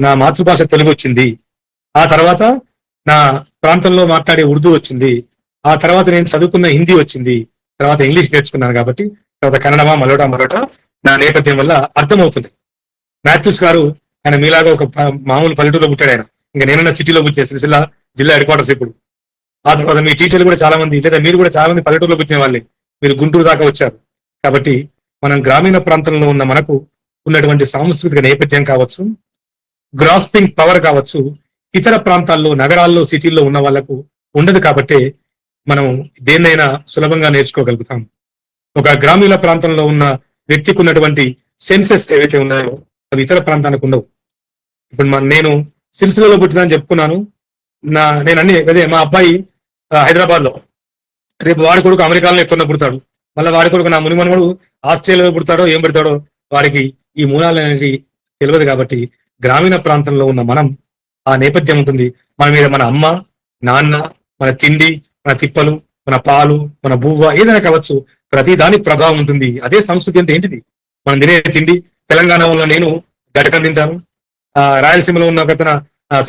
నా మాతృభాష తెలుగు వచ్చింది, ఆ తర్వాత నా ప్రాంతంలో మాట్లాడే ఉర్దూ వచ్చింది, ఆ తర్వాత నేను చదువుకున్న హిందీ వచ్చింది, తర్వాత ఇంగ్లీష్ నేర్చుకున్నాను కాబట్టి తర్వాత కన్నడమా మరొకట నా నేపథ్యం వల్ల అర్థమవుతుంది. మాథ్యూస్ గారు ఆయన మీలాగా ఒక మామూలు పల్లెటూరులో పుట్టాడు. ఆయన ఇంకా నేనన్నా సిటీలో పుట్టాను, సిరిసిల్ల జిల్లా హెడ్ క్వార్టర్స్ ఇప్పుడు. ఆ తర్వాత మీ టీచర్లు కూడా చాలా మంది, లేదా మీరు కూడా చాలా మంది పల్లెటూరులో పుట్టిన వాళ్ళే, మీరు గుంటూరు దాకా వచ్చారు. కాబట్టి మనం గ్రామీణ ప్రాంతంలో ఉన్న మనకు ఉన్నటువంటి సాంస్కృతిక నేపథ్యం కావచ్చు, గ్రాస్పింగ్ పవర్ కావచ్చు, ఇతర ప్రాంతాల్లో నగరాల్లో సిటీల్లో ఉన్న వాళ్ళకు ఉండదు. కాబట్టి మనం దేన్నైనా సులభంగా నేర్చుకోగలుగుతాం. ఒక గ్రామీణ ప్రాంతంలో ఉన్న వ్యక్తికి ఉన్నటువంటి సెన్సెస్ ఏవైతే ఉన్నాయో అవి ఇతర ప్రాంతానికి ఉండవు. ఇప్పుడు నేను సిరిసిల్లలో పుట్టినని చెప్పుకున్నాను. నేను అదే మా అబ్బాయి హైదరాబాద్ లో, రేపు వాడి కొడుకు అమెరికాలో ఎక్కడ పుడతాడు, మళ్ళీ వాడి కొడుకు నా మునిమనవాడు ఆస్ట్రేలియాలో పుడతాడో ఏం పెడతాడో వాడికి ఈ మూలాలు అనేది తెలియదు. కాబట్టి గ్రామీణ ప్రాంతంలో ఉన్న మనం ఆ నేపథ్యం ఉంటుంది. మన మీద మన అమ్మ నాన్న, మన తిండి, మన తిప్పలు, మన పాలు, మన బువ్వ ఏదైనా కావచ్చు, ప్రతి దాని ప్రభావం ఉంటుంది. అదే సంస్కృతి అంటే ఏంటిది? మనం తినే తిండి. తెలంగాణలో నేను గటకం తింటాను, రాయలసీమలో ఉన్న ఒకతన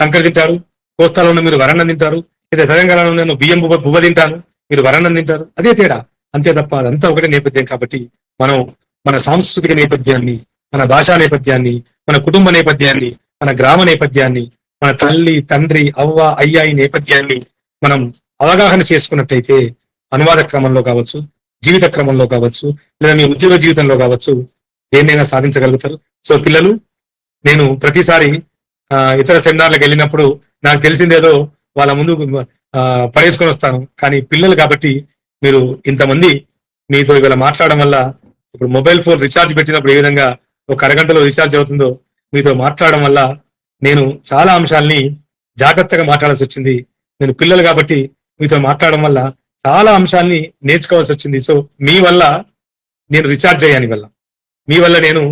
సంకర తింటారు, కోస్తాలో ఉన్న మీరు వరణ్ణం తింటారు, లేదా తెలంగాణలో నేను బియ్యం బువ్వ తింటాను, మీరు వరణ్ణం తింటారు. అదే తేడా, అంతే తప్ప అదంతా ఒకటే నేపథ్యం. కాబట్టి మనం మన సాంస్కృతిక నేపథ్యాన్ని, మన భాషా నేపథ్యాన్ని, మన కుటుంబ నేపథ్యాన్ని, మన గ్రామ నేపథ్యాన్ని, మన తల్లి తండ్రి అవ్వ అయ్య ఈ నేపథ్యాన్ని మనం అవగాహన చేసుకున్నట్టయితే అనువాద క్రమంలో కావచ్చు, జీవిత క్రమంలో కావచ్చు, లేదా మీ ఉద్యోగ జీవితంలో కావచ్చు, దేన్నైనా సాధించగలుగుతారు. సో పిల్లలు, నేను ప్రతిసారి ఇతర సెమినార్లకు వెళ్ళినప్పుడు నాకు తెలిసిందేదో వాళ్ళ ముందు పడేసుకొని వస్తాను. కానీ పిల్లలు కాబట్టి మీరు ఇంతమంది మీతో ఇవాళ మాట్లాడడం వల్ల, ఇప్పుడు మొబైల్ ఫోన్ రీఛార్జ్ పెట్టినప్పుడు ఏ విధంగా ఒక అరగంటలో రీఛార్జ్ అవుతుందో, మీతో మాట్లాడడం వల్ల నేను చాలా అంశాలని జాగ్రత్తగా మాట్లాడాల్సి వచ్చింది. నేను పిల్లలు కాబట్టి మీతో మాట్లాడడం వల్ల చాలా అంశాన్ని నేర్చుకోవాల్సి వచ్చింది. సో మీ వల్ల నేను రీఛార్జ్ అయ్యాను, వల్ల మీ వల్ల నేను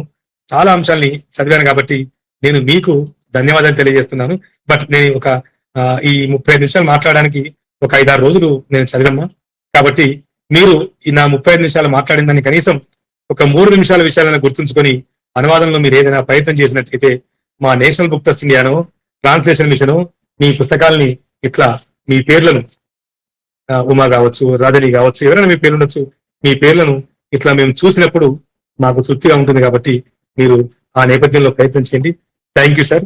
చాలా అంశాలని చదివాను. కాబట్టి నేను మీకు ధన్యవాదాలు తెలియజేస్తున్నాను. బట్ నేను ఈ 35 నిమిషాలు మాట్లాడడానికి ఒక 5-6 రోజులు నేను చదివమ్మా. కాబట్టి మీరు ఈ నా 35 నిమిషాలు మాట్లాడిన దాన్ని కనీసం ఒక 3 నిమిషాల విషయాలను గుర్తుంచుకొని అనువాదంలో మీరు ఏదైనా ప్రయత్నం చేసినట్లయితే మా నేషనల్ బుక్ ట్రస్ట్ ఇండియానో, ట్రాన్స్లేషన్ మిషన్ మీ పుస్తకాలని ఇట్లా మీ పేర్లను, ఉమా కావచ్చు, రాధని కావచ్చు, ఎవరైనా మీ పేర్లు ఉండొచ్చు, మీ పేర్లను ఇట్లా మేము చూసినప్పుడు మాకు తృప్తిగా ఉంటుంది. కాబట్టి మీరు ఆ నేపథ్యంలో ప్రయత్నం చేయండి. Thank you sir.